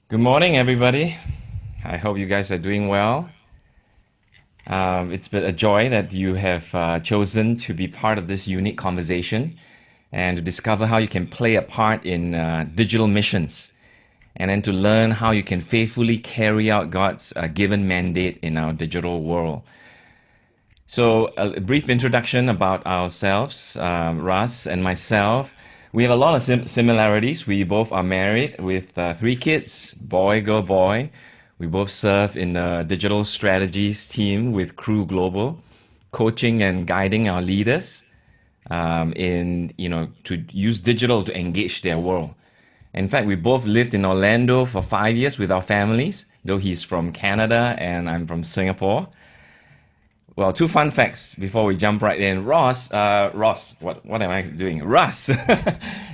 Good morning, everybody. I hope you guys are doing well. It's been a joy that you have chosen to be part of this unique conversation and to discover how you can play a part in digital missions and then to learn how you can faithfully carry out God's given mandate in our digital world. So, a brief introduction about ourselves. Russ and myself, we have a lot of similarities. We both are married with three kids, boy, girl, boy. We both serve in the digital strategies team with Crew Global, coaching and guiding our leaders to use digital to engage their world. In fact, we both lived in Orlando for 5 years with our families, though he's from Canada and I'm from Singapore. Well, two fun facts before we jump right in. What am I doing? Russ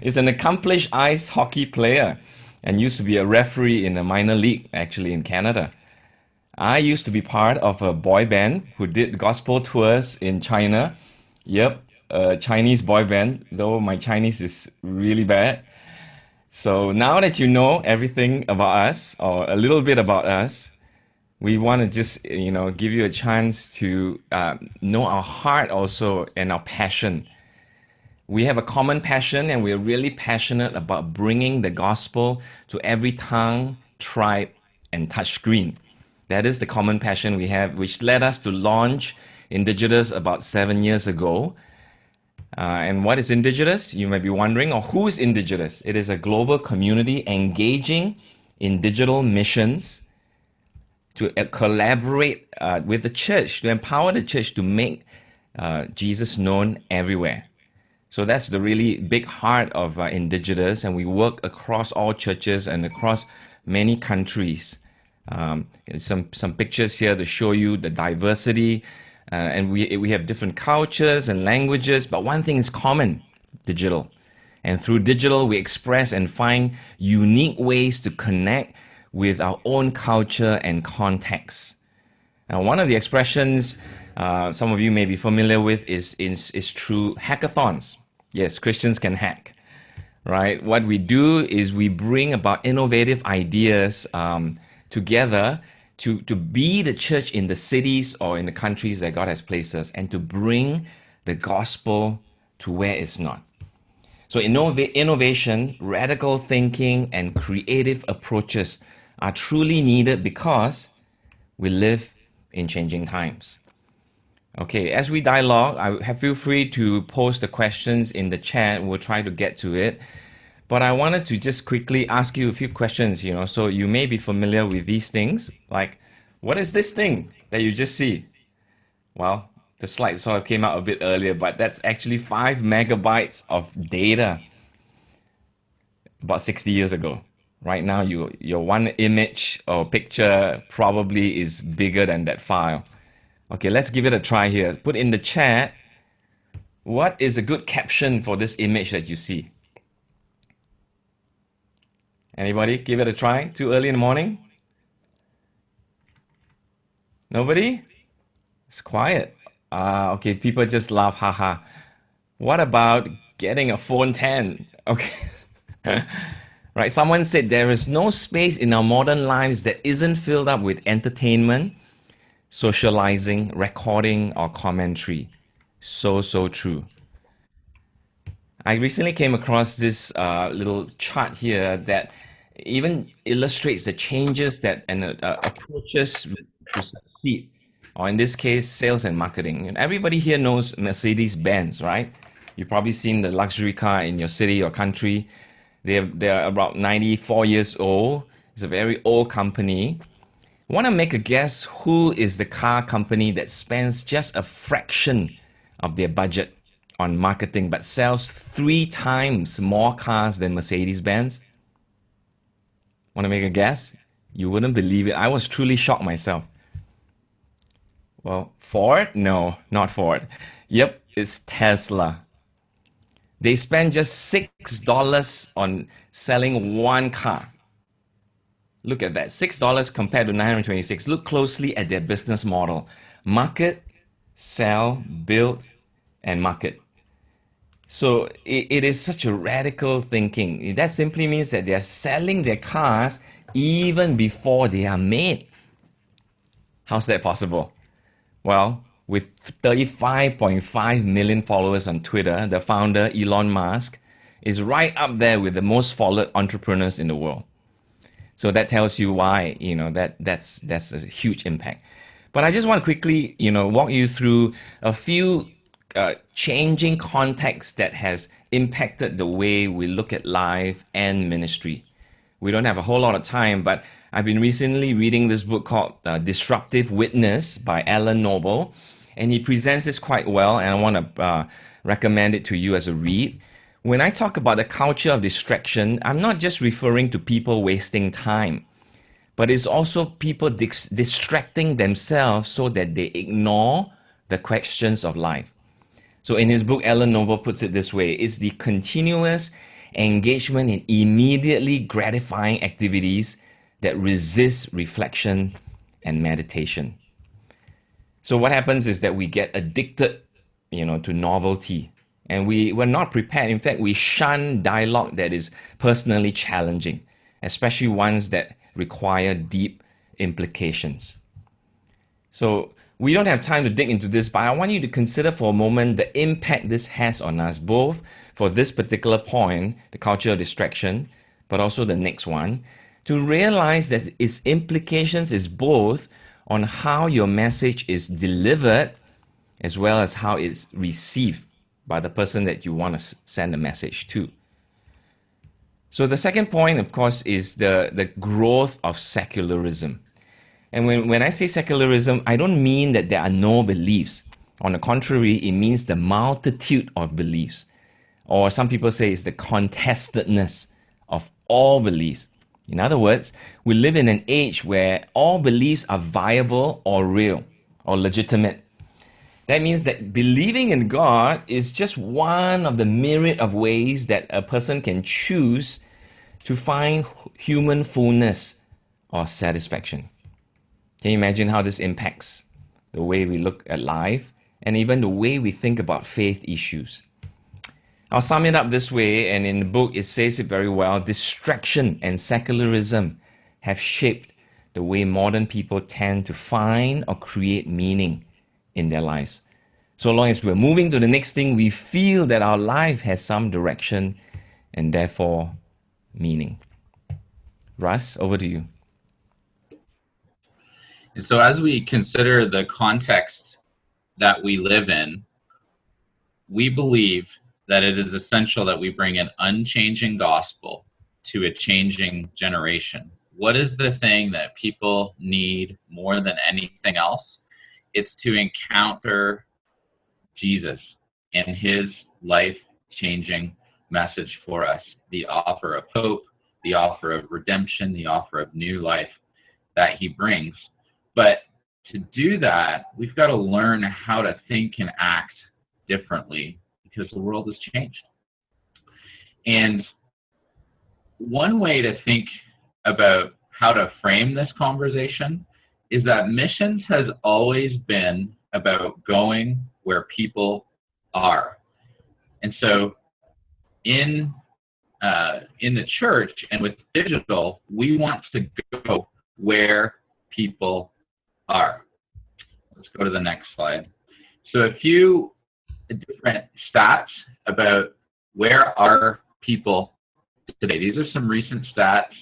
is an accomplished ice hockey player and used to be a referee in a minor league, actually, in Canada. I used to be part of a boy band who did gospel tours in China. Yep, a Chinese boy band, though my Chinese is really bad. So now that you know everything about us, or a little bit about us, we want to just give you a chance to know our heart also and our passion. We have a common passion, and we're really passionate about bringing the gospel to every tongue, tribe, and touch screen. That is the common passion we have, which led us to launch Indigitous about 7 years ago. And what is Indigitous? You might be wondering, or who is Indigitous? It is a global community engaging in digital missions to collaborate with the church, to empower the church to make Jesus known everywhere. So that's the really big heart of Indigitous, and we work across all churches and across many countries. Some pictures here to show you the diversity, and we have different cultures and languages, but one thing is common: digital. And through digital, we express and find unique ways to connect with our own culture and context. Now, one of the expressions some of you may be familiar with is through hackathons. Yes, Christians can hack, right? What we do is we bring about innovative ideas together to be the church in the cities or in the countries that God has placed us, and to bring the gospel to where it's not. So innovation, radical thinking, and creative approaches are truly needed because we live in changing times. Okay, as we dialogue, feel free to post the questions in the chat. We'll try to get to it. But I wanted to just quickly ask you a few questions, so you may be familiar with these things. Like, what is this thing that you just see? Well, the slide sort of came out a bit earlier, but that's actually 5 megabytes of data about 60 years ago. Right now, your one image or picture probably is bigger than that file. Okay, let's give it a try here. Put in the chat, what is a good caption for this image that you see? Anybody? Give it a try. Too early in the morning? Nobody? It's quiet. Okay, people just laugh, haha. What about getting a phone 10? Okay. Right, someone said there is no space in our modern lives that isn't filled up with entertainment, socializing, recording, or commentary. So true. I recently came across this little chart here that even illustrates the changes that and approaches to succeed, or in this case, sales and marketing. And everybody here knows Mercedes-Benz, right? You've probably seen the luxury car in your city or country. They're about 94 years old. It's a very old company. Want to make a guess who is the car company that spends just a fraction of their budget on marketing but sells 3 times more cars than Mercedes-Benz? Want to make a guess? You wouldn't believe it. I was truly shocked myself. Well, Ford? No, not Ford. Yep, it's Tesla. They spend just $6 on selling one car. Look at that, $6 compared to 926. Look closely at their business model. Market, sell, build, and market. So it is such a radical thinking. That simply means that they are selling their cars even before they are made. How's that possible? Well, with 35.5 million followers on Twitter, the founder, Elon Musk, is right up there with the most followed entrepreneurs in the world. So that tells you why, that's a huge impact. But I just want to quickly, walk you through a few changing contexts that has impacted the way we look at life and ministry. We don't have a whole lot of time, but I've been recently reading this book called Disruptive Witness by Alan Noble, and he presents this quite well, and I want to recommend it to you as a read. When I talk about the culture of distraction, I'm not just referring to people wasting time, but it's also people distracting themselves so that they ignore the questions of life. So in his book, Alan Noble puts it this way: it's the continuous engagement in immediately gratifying activities that resist reflection and meditation. So what happens is that we get addicted, to novelty, and we're not prepared. In fact, we shun dialogue that is personally challenging, especially ones that require deep implications. So we don't have time to dig into this, but I want you to consider for a moment the impact this has on us, both for this particular point, the culture of distraction, but also the next one, to realize that its implications is both on how your message is delivered as well as how it's received by the person that you want to send a message to. So the second point, of course, is the growth of secularism. And when I say secularism, I don't mean that there are no beliefs. On the contrary, it means the multitude of beliefs. Or some people say it's the contestedness of all beliefs. In other words, we live in an age where all beliefs are viable or real or legitimate. That means that believing in God is just one of the myriad of ways that a person can choose to find human fullness or satisfaction. Can you imagine how this impacts the way we look at life and even the way we think about faith issues? I'll sum it up this way, and in the book it says it very well: distraction and secularism have shaped the way modern people tend to find or create meaning in their lives. So long as we're moving to the next thing, we feel that our life has some direction and therefore meaning. Russ, over to you. And so as we consider the context that we live in, we believe that it is essential that we bring an unchanging gospel to a changing generation. What is the thing that people need more than anything else? It's to encounter Jesus and his life-changing message for us, the offer of hope, the offer of redemption, the offer of new life that he brings. But to do that, we've got to learn how to think and act differently because the world has changed. And one way to think about how to frame this conversation is that missions has always been about going where people are. And so in the church and with digital, we want to go where people are. Let's go to the next slide. So a few different stats about where are people today. These are some recent stats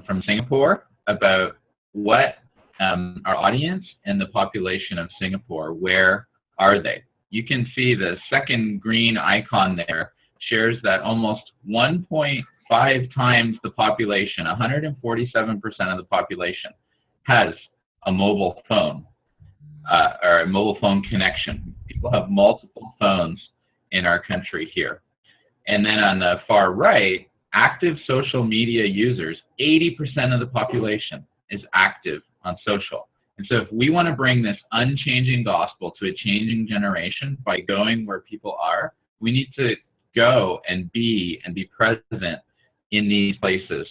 from Singapore about what our audience and the population of Singapore, where are they? You can see the second green icon there shares that almost 1.5 times the population, 147% of the population, has a mobile phone or a mobile phone connection. People have multiple phones in our country here. And then on the far right, active social media users, 80% of the population is active on social. And so if we want to bring this unchanging gospel to a changing generation by going where people are, we need to go and be present in these places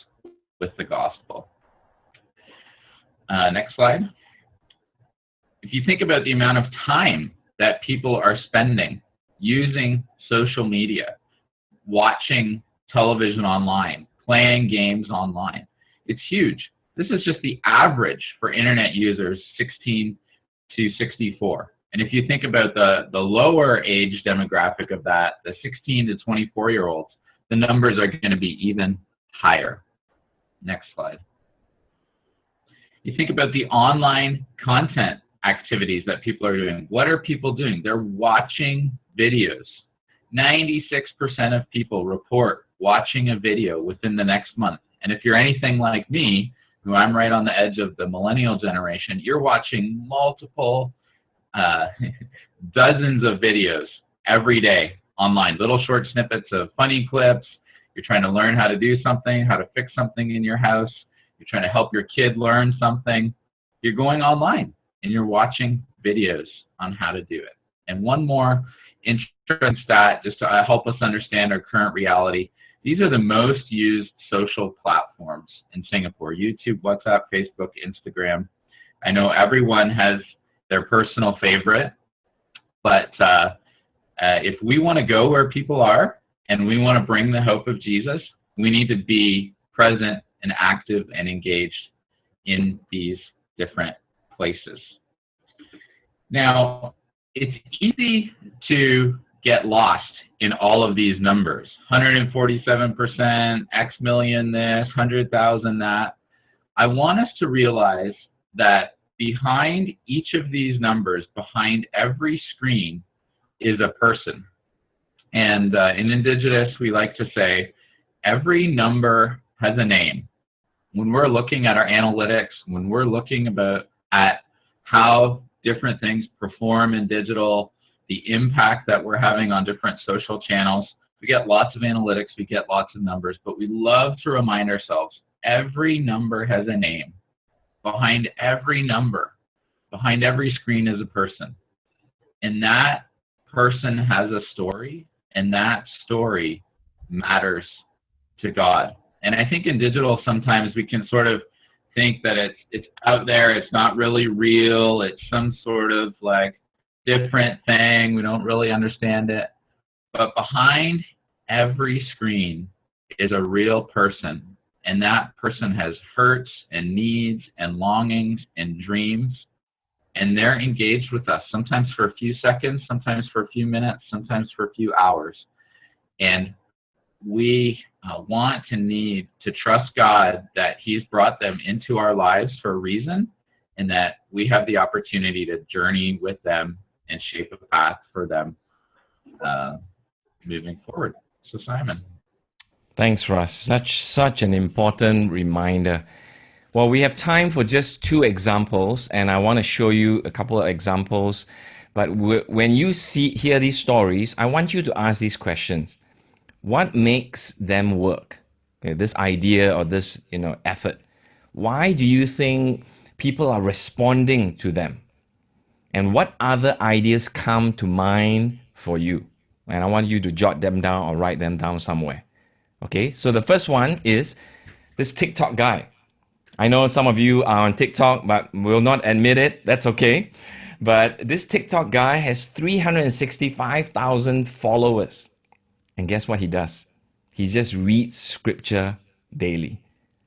with the gospel. Next slide. If you think about the amount of time that people are spending using social media, watching television online, playing games online. It's huge. This is just the average for internet users 16 to 64. And if you think about the lower age demographic of that, the 16 to 24-year-olds, the numbers are going to be even higher. Next slide. You think about the online content activities that people are doing. What are people doing? They're watching videos. 96% of people report watching a video within the next month. And if you're anything like me, who I'm right on the edge of the millennial generation, you're watching multiple dozens of videos every day online, little short snippets of funny clips. You're trying to learn how to do something, how to fix something in your house. You're trying to help your kid learn something. You're going online and you're watching videos on how to do it. And one more interesting stat, just to help us understand our current reality. These are the most used social platforms in Singapore: YouTube, WhatsApp, Facebook, Instagram. I know everyone has their personal favorite, but if we want to go where people are and we want to bring the hope of Jesus, we need to be present and active and engaged in these different places. Now, it's easy to get lost in all of these numbers. 147%, X million this, 100,000 that. I want us to realize that behind each of these numbers, behind every screen, is a person. And in Indigenous, we like to say, every number has a name. When we're looking at our analytics, when we're looking at how different things perform in digital, the impact that we're having on different social channels, we get lots of analytics, we get lots of numbers, but we love to remind ourselves, every number has a name. Behind every number, behind every screen is a person. And that person has a story, and that story matters to God. And I think in digital, sometimes we can sort of think that it's out there, it's not really real, it's some sort of like different thing, we don't really understand it. But behind every screen is a real person, and that person has hurts and needs and longings and dreams, and they're engaged with us, sometimes for a few seconds, sometimes for a few minutes, sometimes for a few hours. And we want to need to trust God that He's brought them into our lives for a reason, and that we have the opportunity to journey with them and shape a path for them moving forward. So Simon. Thanks, Russ. Such an important reminder. Well, we have time for just 2 examples, and I want to show you a couple of examples. But when you hear these stories, I want you to ask these questions. What makes them work? Okay, this idea or this effort. Why do you think people are responding to them? And what other ideas come to mind for you? And I want you to jot them down or write them down somewhere. Okay, so the first one is this TikTok guy. I know some of you are on TikTok, but will not admit it. That's okay. But this TikTok guy has 365,000 followers. And guess what he does? He just reads scripture daily.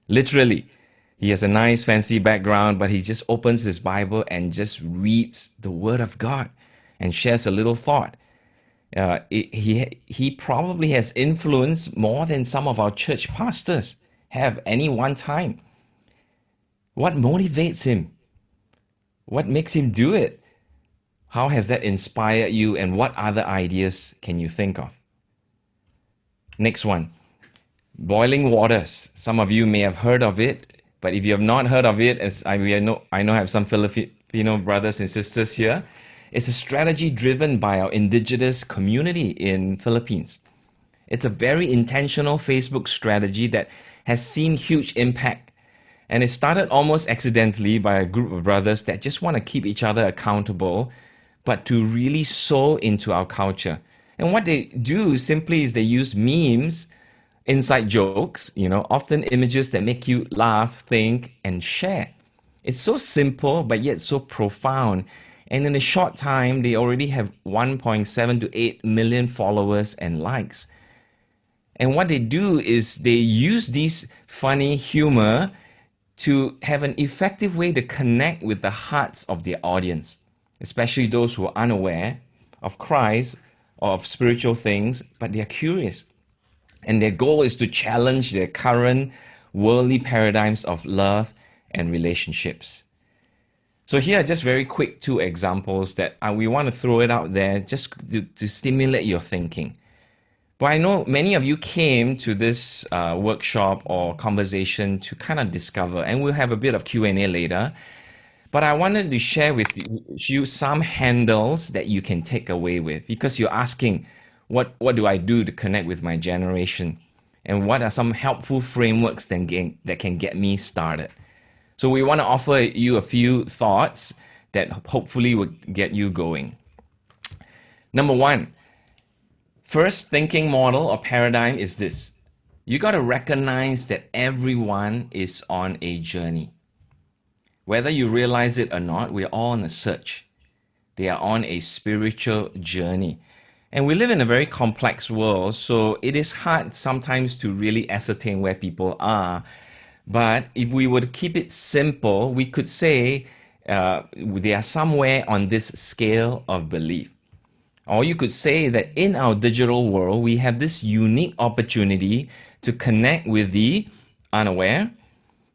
Literally. He has a nice fancy background, but he just opens his Bible and just reads the Word of God and shares a little thought. He probably has influence more than some of our church pastors have any one time. What motivates him? What makes him do it? How has that inspired you, and what other ideas can you think of? Next one, boiling waters. Some of you may have heard of it, but if you have not heard of it, as I know I have some Filipino brothers and sisters here, it's a strategy driven by our indigenous community in Philippines. It's a very intentional Facebook strategy that has seen huge impact. And it started almost accidentally by a group of brothers that just want to keep each other accountable, but to really sow into our culture. And what they do simply is they use memes, inside jokes, often images that make you laugh, think, and share. It's so simple, but yet so profound. And in a short time, they already have 1.7 to 8 million followers and likes. And what they do is they use these funny humor to have an effective way to connect with the hearts of their audience, especially those who are unaware of Christ or of spiritual things, but they are curious. And their goal is to challenge their current worldly paradigms of love and relationships. So here are just very quick two examples that we want to throw it out there just to stimulate your thinking. But I know many of you came to this workshop or conversation to kind of discover, and we'll have a bit of Q&A later. But I wanted to share with you some handles that you can take away with, because you're asking, what do I do to connect with my generation? And what are some helpful frameworks that can get me started? So we want to offer you a few thoughts that hopefully will get you going. Number one, first thinking model or paradigm is this. You got to recognize that everyone is on a journey. Whether you realize it or not, we're all on a search. They are on a spiritual journey. And we live in a very complex world, so it is hard sometimes to really ascertain where people are. But if we would keep it simple, we could say they are somewhere on this scale of belief. Or you could say that in our digital world, we have this unique opportunity to connect with the unaware,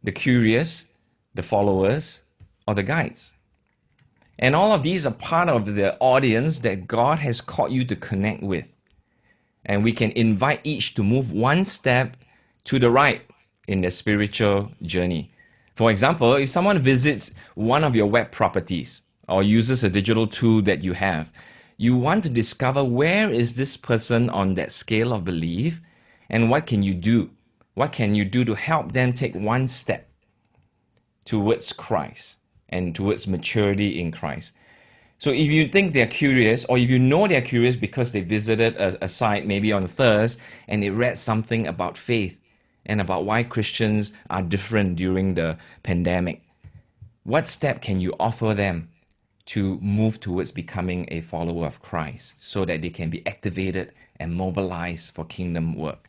the curious, the followers, or the guides. And all of these are part of the audience that God has called you to connect with. And we can invite each to move one step to the right in their spiritual journey. For example, if someone visits one of your web properties or uses a digital tool that you have, you want to discover where is this person on that scale of belief, and what can you do? What can you do to help them take one step towards Christ and towards maturity in Christ? So if you think they're curious, or if you know they're curious because they visited a site maybe on Thirst and they read something about faith and about why Christians are different during the pandemic, what step can you offer them to move towards becoming a follower of Christ so that they can be activated and mobilized for kingdom work?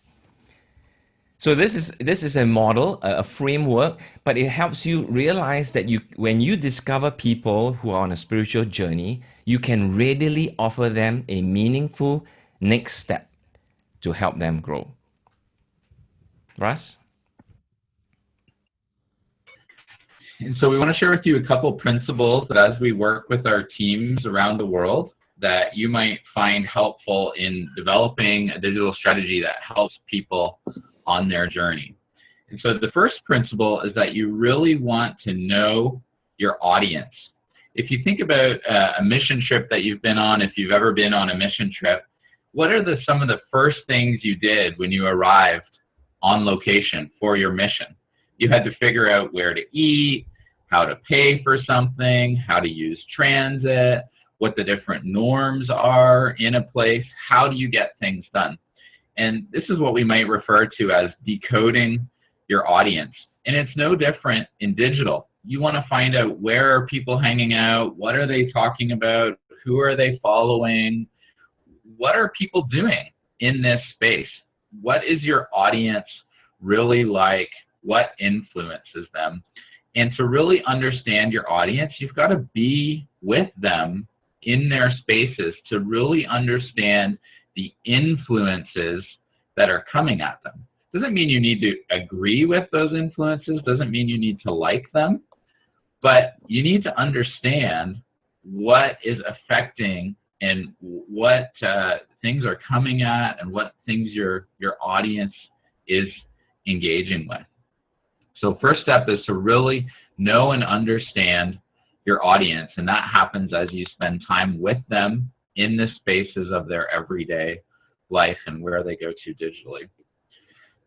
So this is a model, a framework, but it helps you realize that when you discover people who are on a spiritual journey, you can readily offer them a meaningful next step to help them grow. Russ? And so we want to share with you a couple principles that as we work with our teams around the world that you might find helpful in developing a digital strategy that helps people on their journey. And so the first principle is that you really want to know your audience. If you think about a mission trip that you've been on, if you've ever been on a mission trip, what are some of the first things you did when you arrived on location for your mission? You had to figure out where to eat, how to pay for something, how to use transit, what the different norms are in a place, how do you get things done? And this is what we might refer to as decoding your audience. And it's no different in digital. You want to find out where are people hanging out, what are they talking about, who are they following, what are people doing in this space? What is your audience really like? What influences them? And to really understand your audience, you've got to be with them in their spaces to really understand the influences that are coming at them. Doesn't mean you need to agree with those influences, doesn't mean you need to like them, but you need to understand what is affecting and what things are coming at and what things your audience is engaging with. So first step is to really know and understand your audience, and that happens as you spend time with them in the spaces of their everyday life and where they go to digitally.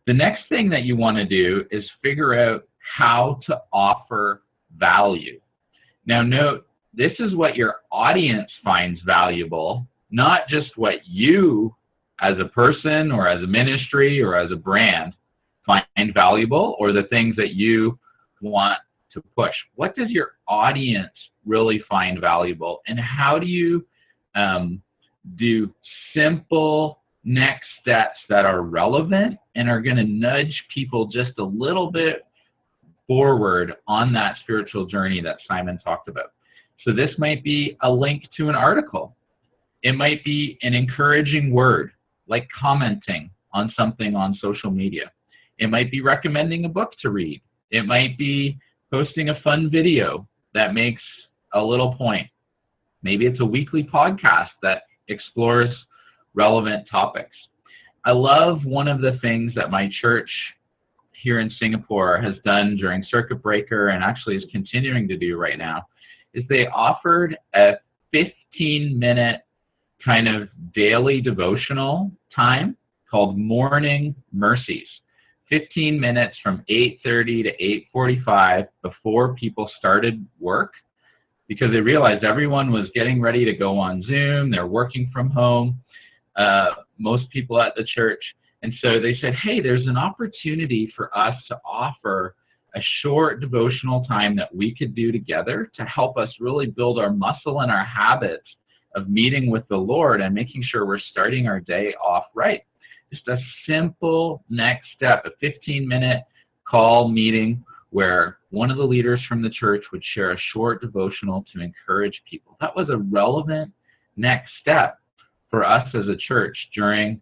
The next thing that you want to do is figure out how to offer value. Now note, this is what your audience finds valuable, not just what you as a person or as a ministry or as a brand find valuable or the things that you want to push. What does your audience really find valuable? And how do you do simple next steps that are relevant and are going to nudge people just a little bit forward on that spiritual journey that Simon talked about? So this might be a link to an article. It might be an encouraging word, like commenting on something on social media. It might be recommending a book to read. It might be posting a fun video that makes a little point. Maybe it's a weekly podcast that explores relevant topics. I love one of the things that my church here in Singapore has done during Circuit Breaker, and actually is continuing to do right now, is they offered a 15-minute kind of daily devotional time called Morning Mercies. 15 minutes from 8:30 to 8:45 before people started work, because they realized everyone was getting ready to go on Zoom. They're working from home, most people at the church. And so they said, hey, there's an opportunity for us to offer a short devotional time that we could do together to help us really build our muscle and our habits of meeting with the Lord and making sure we're starting our day off right. Just a simple next step, a 15-minute call meeting where one of the leaders from the church would share a short devotional to encourage people. That was a relevant next step for us as a church during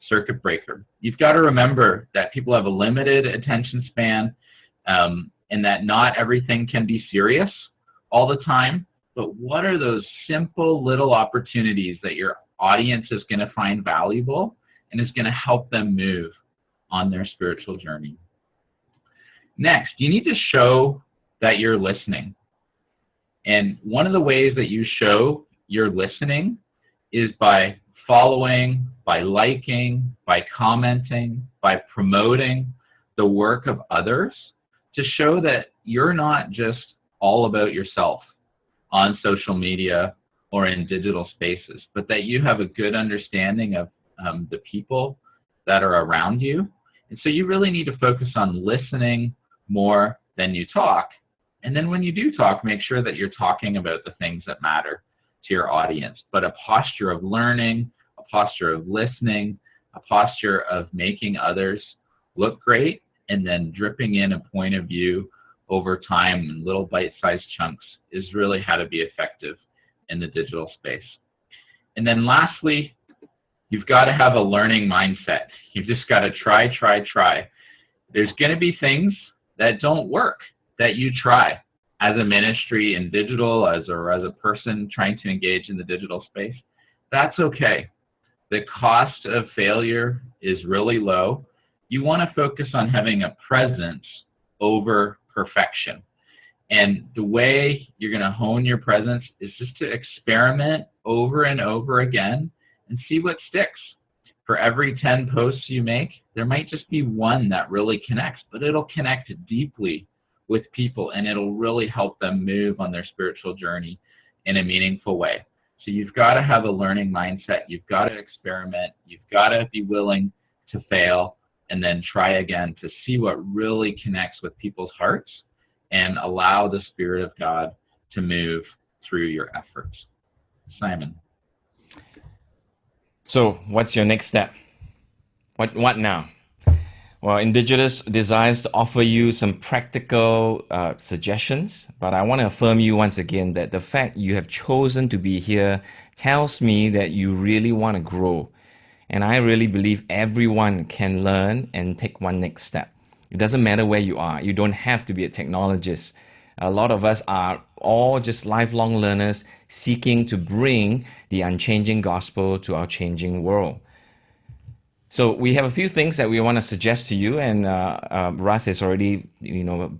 Circuit Breaker. You've got to remember that people have a limited attention span, and that not everything can be serious all the time. But what are those simple little opportunities that your audience is going to find valuable and is going to help them move on their spiritual journey? Next, you need to show that you're listening. And one of the ways that you show you're listening is by following, by liking, by commenting, by promoting the work of others, to show that you're not just all about yourself on social media or in digital spaces, but that you have a good understanding of the people that are around you. And so you really need to focus on listening more than you talk. And then when you do talk, make sure that you're talking about the things that matter to your audience. But a posture of learning, a posture of listening, a posture of making others look great, and then dripping in a point of view over time in little bite-sized chunks is really how to be effective in the digital space. And then lastly, you've got to have a learning mindset. You've just got to try. There's going to be things that don't work that you try as a ministry in digital, or as a person trying to engage in the digital space. That's okay. The cost of failure is really low. You want to focus on having a presence over perfection. And the way you're going to hone your presence is just to experiment over and over again and see what sticks. For every 10 posts you make, there might just be one that really connects, but it'll connect deeply with people, and it'll really help them move on their spiritual journey in a meaningful way. So you've got to have a learning mindset. You've got to experiment. You've got to be willing to fail and then try again to see what really connects with people's hearts and allow the Spirit of God to move through your efforts. Simon. So what's your next step? What now? Well, Indigitous desires to offer you some practical suggestions, but I want to affirm you once again that the fact you have chosen to be here tells me that you really want to grow. And I really believe everyone can learn and take one next step. It doesn't matter where you are. You don't have to be a technologist. A lot of us are all just lifelong learners seeking to bring the unchanging gospel to our changing world. So we have a few things that we want to suggest to you, and Russ has already,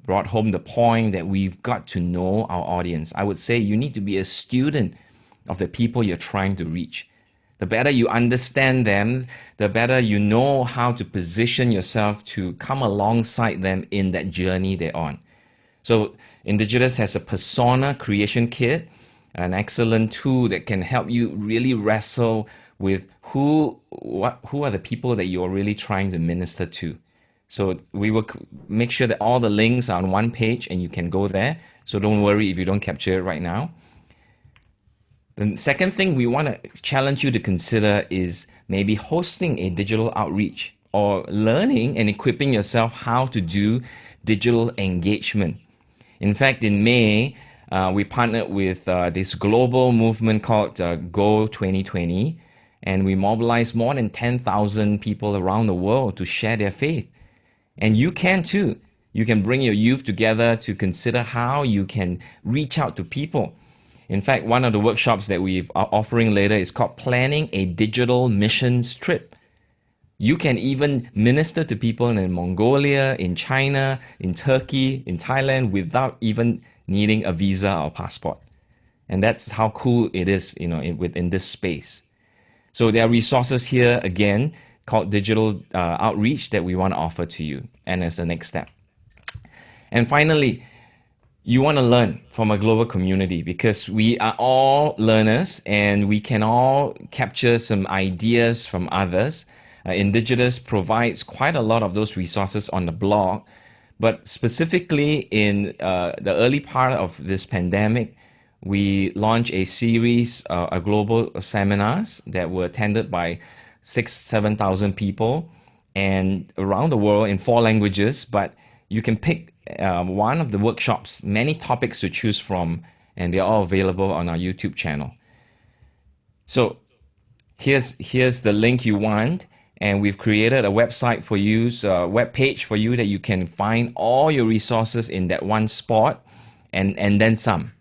brought home the point that we've got to know our audience. I would say you need to be a student of the people you're trying to reach. The better you understand them, the better you know how to position yourself to come alongside them in that journey they're on. So Indigitous has a persona creation kit, an excellent tool that can help you really wrestle with who are the people that you're really trying to minister to. So we will make sure that all the links are on one page and you can go there. So don't worry if you don't capture it right now. The second thing we want to challenge you to consider is maybe hosting a digital outreach or learning and equipping yourself how to do digital engagement. In fact, in May, we partnered with this global movement called Go 2020, and we mobilized more than 10,000 people around the world to share their faith. And you can too. You can bring your youth together to consider how you can reach out to people. In fact, one of the workshops that we are offering later is called Planning a Digital Missions Trip. You can even minister to people in Mongolia, in China, in Turkey, in Thailand without even needing a visa or passport. And that's how cool it is, within this space. So there are resources here again called digital outreach that we want to offer to you and as the next step. And finally, you want to learn from a global community because we are all learners and we can all capture some ideas from others. Indigitous provides quite a lot of those resources on the blog, but specifically in the early part of this pandemic, we launched a series, a global seminars that were attended by 7,000 people and around the world in 4 languages, but you can pick one of the workshops, many topics to choose from, and they're all available on our YouTube channel. So here's the link you want, and we've created a website for you, a web page for you that you can find all your resources in that one spot, and then some.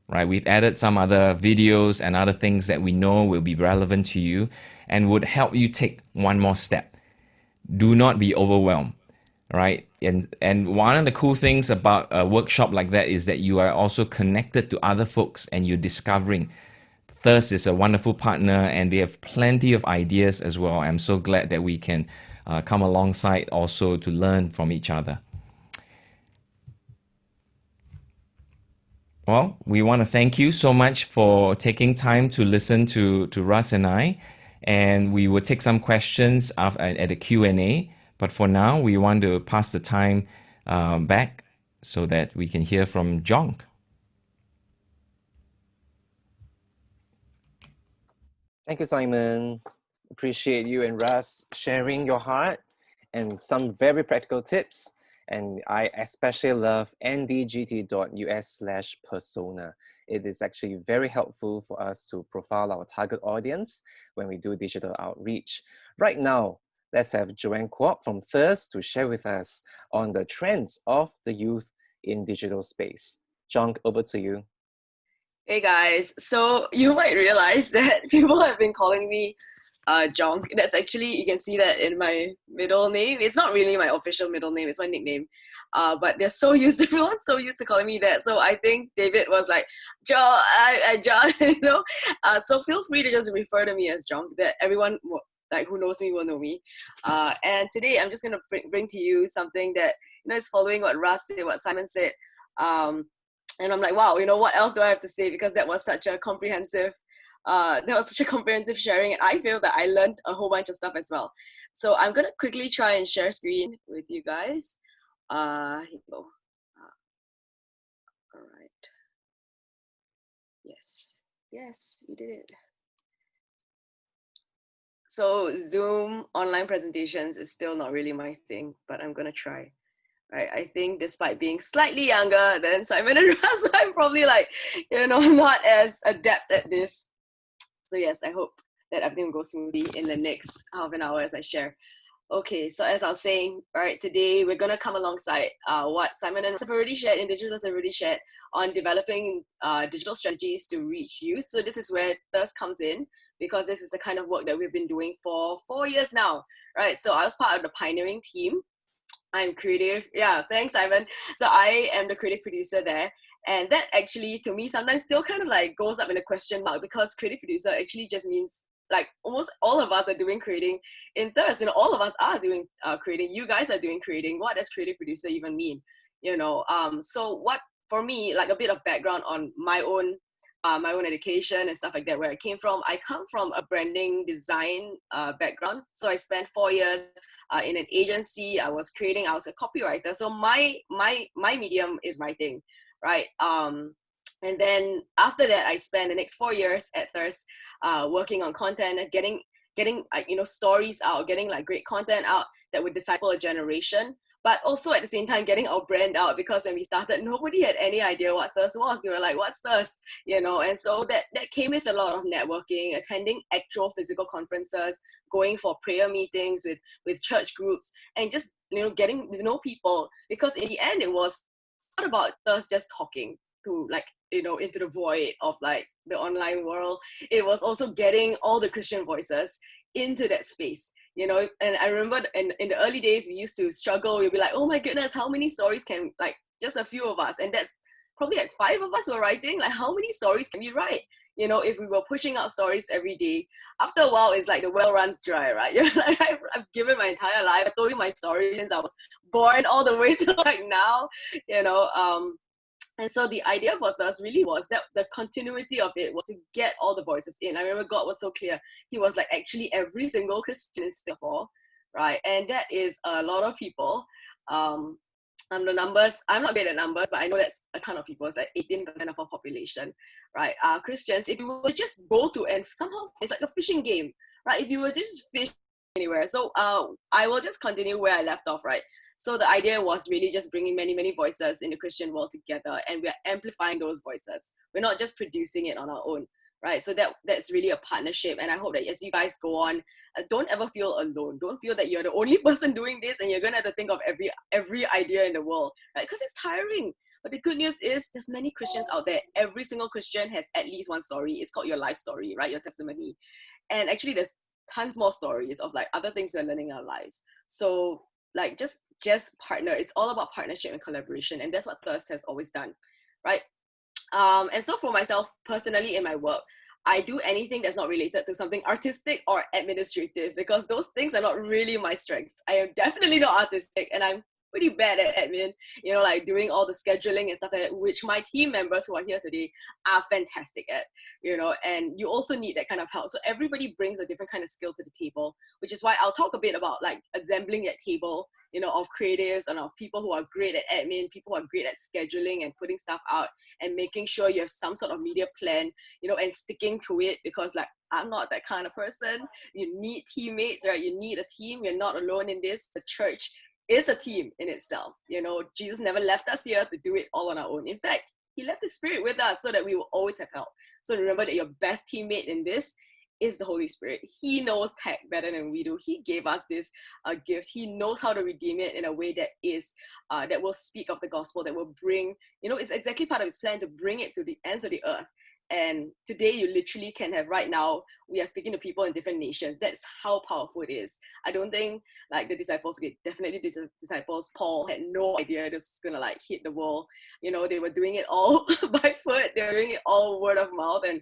Right? We've added some other videos and other things that we know will be relevant to you and would help you take one more step. Do not be overwhelmed, right? And one of the cool things about a workshop like that is that you are also connected to other folks and you're discovering. Thirst is a wonderful partner and they have plenty of ideas as well. I'm so glad that we can come alongside also to learn from each other. Well, we want to thank you so much for taking time to listen to Russ and I, and we will take some questions at the Q&A. But for now, we want to pass the time back so that we can hear from John. Thank you, Simon. Appreciate you and Russ sharing your heart and some very practical tips. And I especially love ndgt.us/persona. It is actually very helpful for us to profile our target audience when we do digital outreach. Right now, let's have Joanne Kwok from Thir.st to share with us on the trends of the youth in digital space. John, over to you. Hey guys, so you might realize that people have been calling me John. That's actually, you can see that in my middle name. It's not really my official middle name, it's my nickname. But everyone's so used to calling me that. So I think David was like, John, John, so feel free to just refer to me as John, that everyone who knows me will know me. And today I'm just gonna bring to you something that, is following what Russ said, what Simon said. And I'm like, wow, what else do I have to say? Because that was such a comprehensive sharing, and I feel that I learned a whole bunch of stuff as well. So I'm gonna quickly try and share screen with you guys. Here we go. All right. Yes, we did it. So Zoom online presentations is still not really my thing, but I'm gonna try. Right, I think despite being slightly younger than Simon and Russ, I'm probably not as adept at this. So yes, I hope that everything will go smoothly in the next half an hour as I share. Okay, so as I was saying, right, today we're gonna come alongside what Simon and Russ have already shared, Indigitous have already shared on developing digital strategies to reach youth. So this is where Thirst comes in, because this is the kind of work that we've been doing for 4 years now, right? So I was part of the pioneering team. I'm creative. Yeah, thanks, Simon. So I am the creative producer there. And that actually, to me, sometimes still kind of goes up in a question mark, because creative producer actually just means almost all of us are doing creating in Thirst. All of us are doing creating. You guys are doing creating. What does creative producer even mean? So what, for me, a bit of background on my own my own education and stuff like that, where I came from. I come from a branding design background. So I spent 4 years in an agency. I was a copywriter. So my medium is writing, right? And then after that, I spent the next 4 years at Thirst working on content, getting stories out, getting like great content out that would disciple a generation. But also at the same time, getting our brand out, because when we started, nobody had any idea what Thirst was. They were like, what's Thirst? And so that came with a lot of networking, attending actual physical conferences, going for prayer meetings with church groups, and just, getting to know people. Because in the end, it was not about Thirst just talking to into the void of like the online world. It was also getting all the Christian voices into that space. And I remember in the early days, we used to struggle. We'd be like, oh my goodness, how many stories can, like, just a few of us, and that's probably like 5 of us were writing, like, how many stories can we write? If we were pushing out stories every day, after a while, it's like the well runs dry, right? Like, I've given my entire life. I told you my story since I was born all the way to like now, and so the idea for Thirst really was that the continuity of it was to get all the voices in. I remember God was so clear. He was like, actually, every single Christian in Singapore, right? And that is a lot of people. The numbers, I'm not great at numbers, but I know that's a ton of people. It's like 18% of our population, right? Christians, if you were just go to, and somehow it's like a fishing game, right? If you were just fish anywhere. So I will just continue where I left off, right? So the idea was really just bringing many, many voices in the Christian world together, and we're amplifying those voices. We're not just producing it on our own, right? So that's really a partnership. And I hope that as you guys go on, don't ever feel alone. Don't feel that you're the only person doing this and you're going to have to think of every idea in the world, right? Because it's tiring. But the good news is there's many Christians out there. Every single Christian has at least one story. It's called your life story, right? Your testimony. And actually there's tons more stories of like other things we're learning in our lives. So like just partner. It's all about partnership and collaboration, and that's what Thirst has always done, right? And so for myself personally in my work, I do anything that's not related to something artistic or administrative, because those things are not really my strengths. I am definitely not artistic, and I'm pretty bad at admin, like doing all the scheduling and stuff like that, which my team members who are here today are fantastic at, and you also need that kind of help. So everybody brings a different kind of skill to the table, which is why I'll talk a bit about like assembling that table, of creatives and of people who are great at admin, people who are great at scheduling and putting stuff out and making sure you have some sort of media plan, and sticking to it, because like I'm not that kind of person. You need teammates, right? You need a team. You're not alone in this. The church is a team in itself. Jesus never left us here to do it all on our own. In fact, he left his Spirit with us so that we will always have help. So remember that your best teammate in this is the Holy Spirit. He knows tech better than we do. He gave us this gift. He knows how to redeem it in a way that is that will speak of the gospel, that will bring, it's exactly part of his plan to bring it to the ends of the earth. And today you literally can have, right now, we are speaking to people in different nations. That's how powerful it is. I don't think like the disciples, definitely the disciples, Paul had no idea this was gonna like hit the world. They were doing it all by foot. They were doing it all word of mouth and,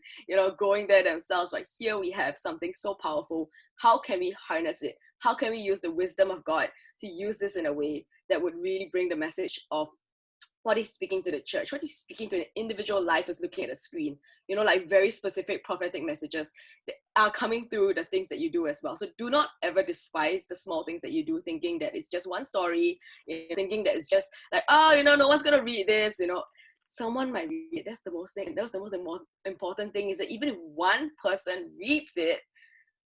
going there themselves. But here we have something so powerful. How can we harness it? How can we use the wisdom of God to use this in a way that would really bring the message of what he's speaking to the church, what he's speaking to the individual life is looking at the screen, like very specific prophetic messages that are coming through the things that you do as well. So do not ever despise the small things that you do, thinking that it's just one story, thinking that it's just like, no one's going to read this, someone might read it. That's the most important thing, is that even if one person reads it,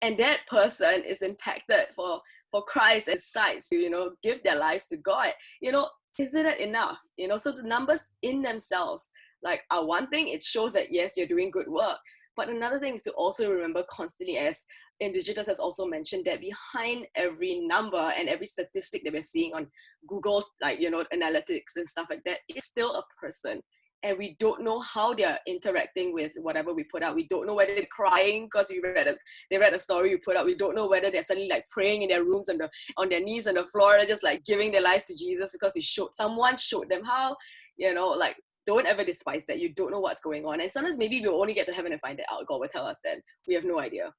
and that person is impacted for Christ and decides to, give their lives to God, isn't that enough? So the numbers in themselves, like, are one thing. It shows that, yes, you're doing good work. But another thing is to also remember constantly, as Indigitous has also mentioned, that behind every number and every statistic that we're seeing on Google, like, analytics and stuff like that, is still a person. And we don't know how they're interacting with whatever we put out. We don't know whether they're crying because they read a story we put out. We don't know whether they're suddenly like praying in their rooms on their knees on the floor, just like giving their lives to Jesus because someone showed them how. Like, don't ever despise that. You don't know what's going on. And sometimes maybe we'll only get to heaven and find it out. God will tell us then. We have no idea.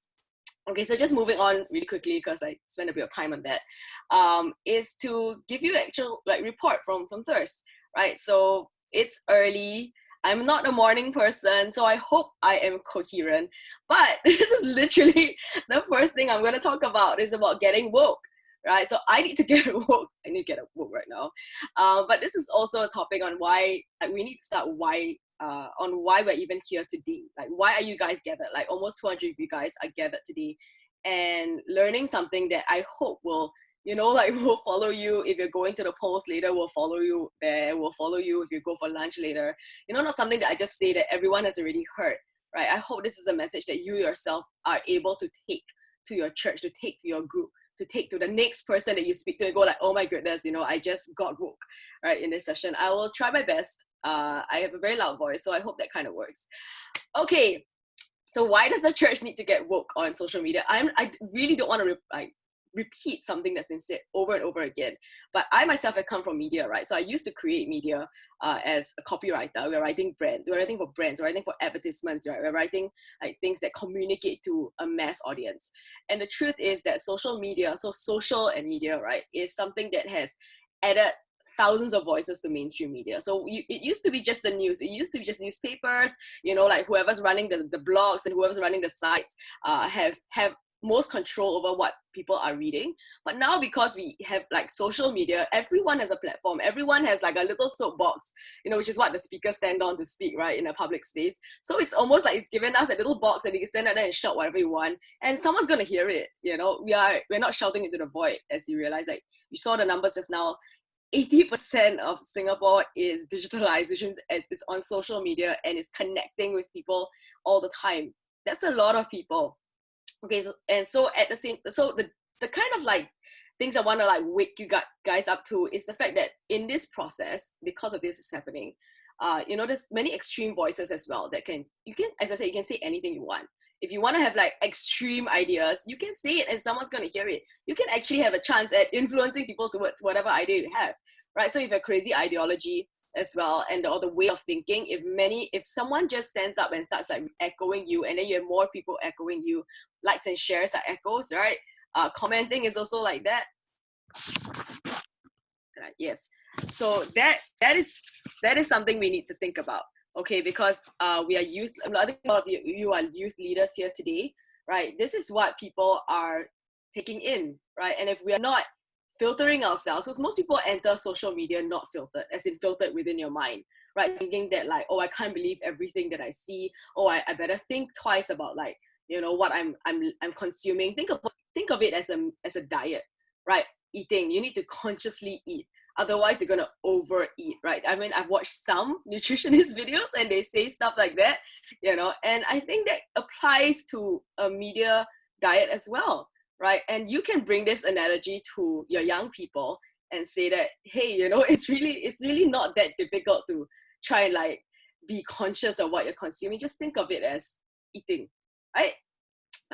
Okay, so just moving on really quickly, because I spent a bit of time on that, is to give you actual like report from Thirst, right? So it's early. I'm not a morning person, so I hope I am coherent. But this is literally the first thing I'm going to talk about is about getting woke, right? So I need to get woke. I need to get woke right now. But this is also a topic on why we need to start on why we're even here today. Like, why are you guys gathered? Like, almost 200 of you guys are gathered today and learning something that I hope will, will follow you. If you're going to the polls later, we'll follow you there. We'll follow you if you go for lunch later. Not something that I just say that everyone has already heard, right? I hope this is a message that you yourself are able to take to your church, to take to your group, to take to the next person that you speak to and go like, oh my goodness, I just got woke, right, in this session. I will try my best. I have a very loud voice, so I hope that kind of works. Okay, so why does the church need to get woke on social media? I really don't want to repeat something that's been said over and over again, but I myself have come from media, right? So I used to create media as a copywriter. We're writing brands, we're writing for brands, we're writing for advertisements, right? We're writing like things that communicate to a mass audience. And the truth is that social media, so social and media, right, is something that has added thousands of voices to mainstream media. So it used to be just the news. It used to be just newspapers, like whoever's running the blogs and whoever's running the sites have most control over what people are reading. But now, because we have like social media, everyone has a platform. Everyone has like a little soapbox, which is what the speakers stand on to speak, right, in a public space. So it's almost like it's given us a little box and we can stand out there and shout whatever you want, and someone's gonna hear it. We're not shouting into the void, as you realize. Like, you saw the numbers just now. 80% of Singapore is digitalized, which means it's on social media and is connecting with people all the time. That's a lot of people. Okay, so the kind of like things I want to like wake you guys up to is the fact that in this process, because of this is happening, there's many extreme voices as well that as I said, you can say anything you want. If you want to have like extreme ideas, you can say it and someone's going to hear it. You can actually have a chance at influencing people towards whatever idea you have, right? So if you have crazy ideology as well, or the way of thinking, if someone just stands up and starts like echoing you, and then you have more people echoing you, likes and shares are echoes, right? Commenting is also like that. Yes. So that is something we need to think about. Okay, because we are youth. I think a lot of you are youth leaders here today, right? This is what people are taking in, right? And if we are not filtering ourselves, because most people enter social media not filtered, as in filtered within your mind, right? Thinking that like, oh, I can't believe everything that I see. Oh, I better think twice about like, what I'm consuming. Think of it as a diet, right? Eating. You need to consciously eat. Otherwise, you're going to overeat, right? I mean, I've watched some nutritionist videos and they say stuff like that, and I think that applies to a media diet as well, right? And you can bring this analogy to your young people and say that, hey, it's really not that difficult to try and like be conscious of what you're consuming. Just think of it as eating, right?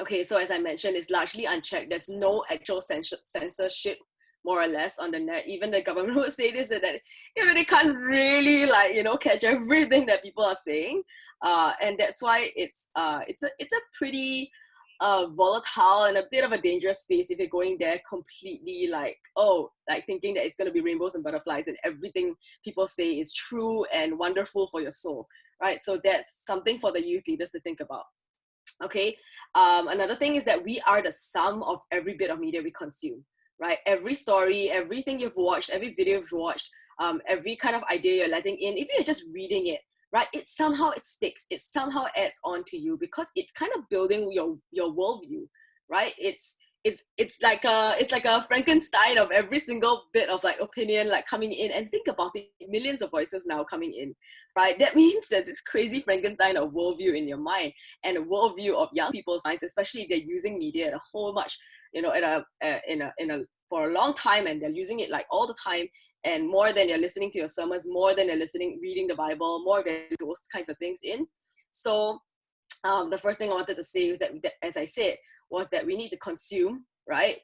Okay, so as I mentioned, it's largely unchecked. There's no actual censorship, more or less, on the net. Even the government would say this, that they can't really like catch everything that people are saying, and that's why it's a pretty volatile and a bit of a dangerous space if you're going there completely like thinking that it's going to be rainbows and butterflies and everything people say is true and wonderful for your soul, right? So that's something for the youth leaders to think about. Okay, another thing is that we are the sum of every bit of media we consume, right? Every story, everything you've watched, every video you've watched, every kind of idea you're letting in, if you're just reading it, right, it sticks, it somehow adds on to you because it's kind of building your worldview, right? It's like a Frankenstein of every single bit of like opinion like coming in. And think about it, millions of voices now coming in, right? That means that this crazy Frankenstein of worldview in your mind and a worldview of young people's minds, especially if they're using media at a whole much, for a long time, and they're using it like all the time, and more than they're listening to your sermons, more than they're reading the Bible, more than those kinds of things in. So the first thing I wanted to say is that, as I said, was that we need to consume, right,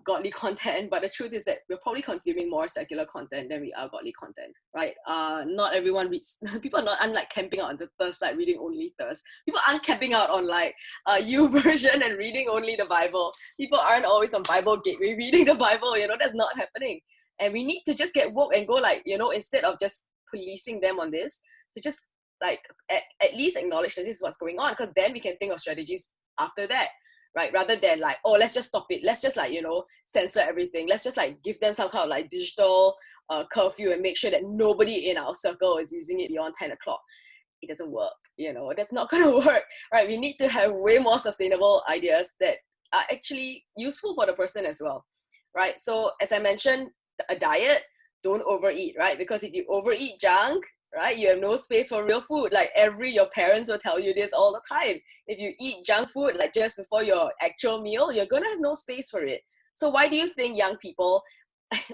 godly content. But the truth is that we're probably consuming more secular content than we are godly content, right? Not everyone reads. People are not unlike camping out on the Thirst site reading only Thirst. People aren't camping out on like YouVersion and reading only the Bible. People aren't always on Bible Gateway reading the Bible. That's not happening. And we need to just get woke and go like, instead of just policing them on this, to just like at least acknowledge that this is what's going on, because then we can think of strategies after that, right? Rather than like, oh, let's just stop it, let's just like, you know, censor everything, let's just like give them some kind of like digital curfew and make sure that nobody in our circle is using it beyond 10 o'clock. It doesn't work, you know, that's not going to work, right? We need to have way more sustainable ideas that are actually useful for the person as well, right? So as I mentioned, a diet, don't overeat, right? Because if you overeat junk, right, you have no space for real food. Like your parents will tell you this all the time. If you eat junk food like just before your actual meal, you're gonna have no space for it. So why do you think young people,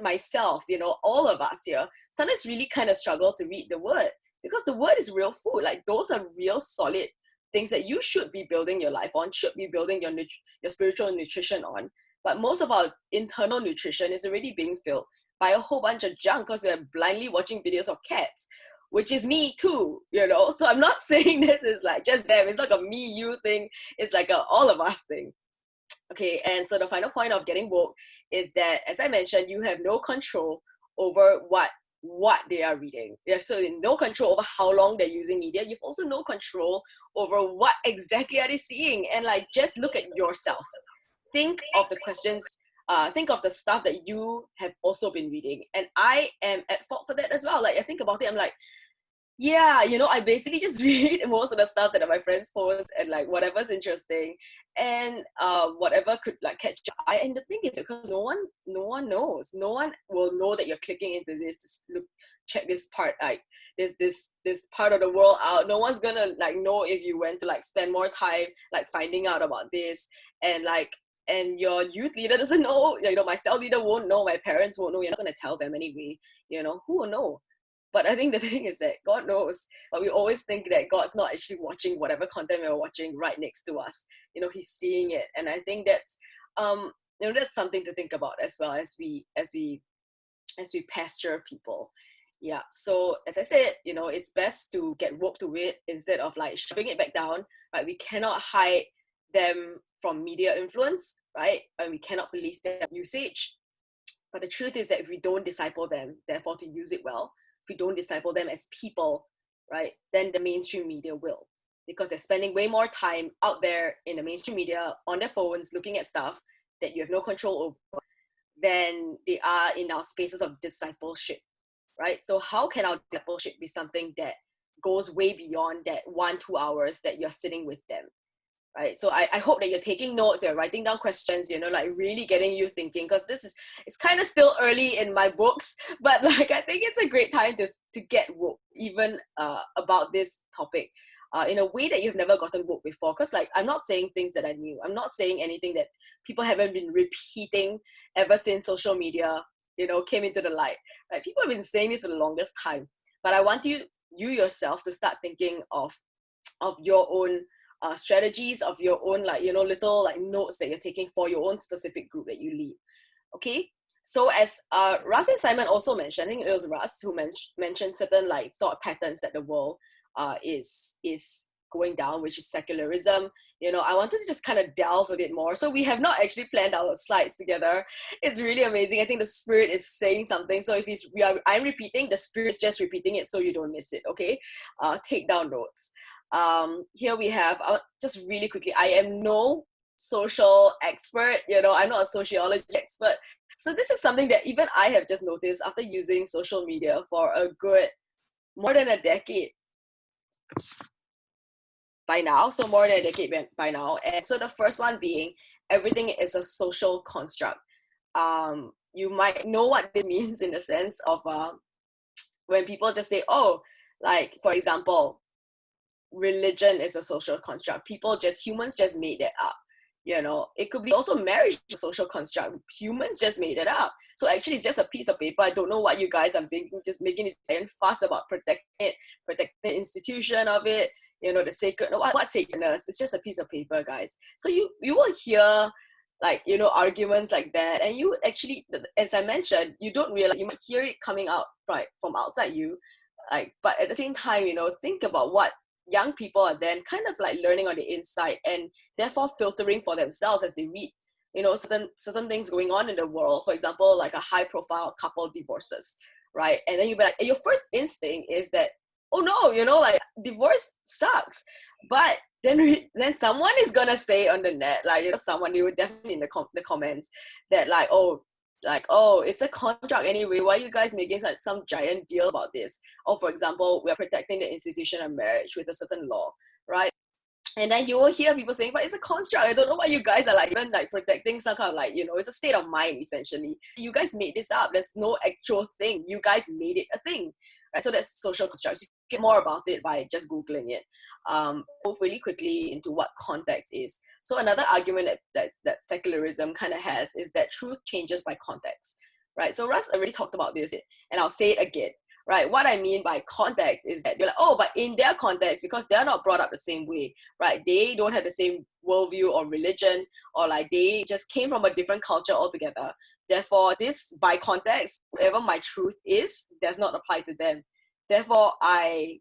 myself, you know, all of us here, sometimes really kind of struggle to read the word? Because the word is real food. Like those are real solid things that you should be building your life on, should be building your spiritual nutrition on. But most of our internal nutrition is already being filled by a whole bunch of junk because we're blindly watching videos of cats, which is me too, you know? So I'm not saying this is like just them. It's like a me, you thing. It's like a all of us thing. Okay, and so the final point of getting woke is that, as I mentioned, you have no control over what they are reading. Yeah, so no control over how long they're using media. You've also no control over what exactly are they seeing. And like, just look at yourself. Think of the questions, think of the stuff that you have also been reading. And I am at fault for that as well. Like I think about it, I'm like, yeah, you know, I basically just read most of the stuff that my friends post and like whatever's interesting and whatever could like catch your eye. And the thing is, because no one knows. No one will know that you're clicking into this to check this part, like this part of the world out. No one's gonna like know if you went to like spend more time like finding out about this, and like, and your youth leader doesn't know, you know, my cell leader won't know, my parents won't know, you're not gonna tell them anyway, you know, who will know? But I think the thing is that God knows, but we always think that God's not actually watching whatever content we're watching right next to us. You know, He's seeing it, and I think that's, you know, that's something to think about as well as we pasture people. Yeah. So as I said, you know, it's best to get woke to it instead of like shoving it back down. Right? We cannot hide them from media influence, right? And we cannot police their usage. But the truth is that if we don't disciple them, therefore to use it well, if we don't disciple them as people, right, then the mainstream media will. Because they're spending way more time out there in the mainstream media, on their phones, looking at stuff that you have no control over, than they are in our spaces of discipleship, right? So how can our discipleship be something that goes way beyond that 1-2 hours that you're sitting with them? Right. So I hope that you're taking notes, you're writing down questions, you know, like really getting you thinking, because it's kind of still early in my books, but like I think it's a great time to get woke even about this topic in a way that you've never gotten woke before. Because like, I'm not saying things that are new. I'm not saying anything that people haven't been repeating ever since social media, you know, came into the light. Right? People have been saying this for the longest time, but I want you yourself to start thinking of your own strategies, of your own, like, you know, little like notes that you're taking for your own specific group that you lead. Okay, so as Russ and Simon also mentioned, I think it was Russ who mentioned certain like thought patterns that the world is going down, which is secularism. You know, I wanted to just kind of delve a bit more. So we have not actually planned our slides together. It's really amazing. I think the Spirit is saying something. So if I'm repeating, the Spirit's just repeating it so you don't miss it. Okay, take down notes. Here we have, just really quickly, I am no social expert, you know, I'm not a sociology expert. So this is something that even I have just noticed after using social media for a good more than a decade by now. So more than a decade by now. And so the first one being, everything is a social construct. You might know what this means in the sense of when people just say, oh, like, for example, religion is a social construct. Humans just made it up. You know, it could be also marriage is a social construct. Humans just made it up. So actually it's just a piece of paper. I don't know what you guys are thinking, just making this giant fuss about protecting the institution of it, you know, the sacred, what sacredness? It's just a piece of paper, guys. So you will hear like, you know, arguments like that, and you actually, as I mentioned, you don't realize, you might hear it coming out right from outside you, like, but at the same time, you know, think about what young people are then kind of like learning on the inside and therefore filtering for themselves as they read, you know, certain things going on in the world. For example, like a high profile couple divorces, right? And then you'll be like, your first instinct is that oh no, like divorce sucks. But then someone is gonna say on the net, like, someone, they would definitely in the comments that like, oh, it's a contract anyway, why are you guys making some giant deal about this? Or for example, we're protecting the institution of marriage with a certain law, right? And then you will hear people saying, but it's a construct. I don't know why you guys are like even like protecting some kind of like, it's a state of mind essentially. You guys made this up. There's no actual thing. You guys made it a thing. Right? So that's social constructs. You get more about it by just Googling it. Move really quickly into what context is. So another argument that secularism kind of has is that truth changes by context. Right? So Russ already talked about this, and I'll say it again. Right, what I mean by context is that you're like, oh, but in their context, because they're not brought up the same way, right? They don't have the same worldview or religion, or like they just came from a different culture altogether. Therefore, this by context, whatever my truth is, does not apply to them. Therefore, I,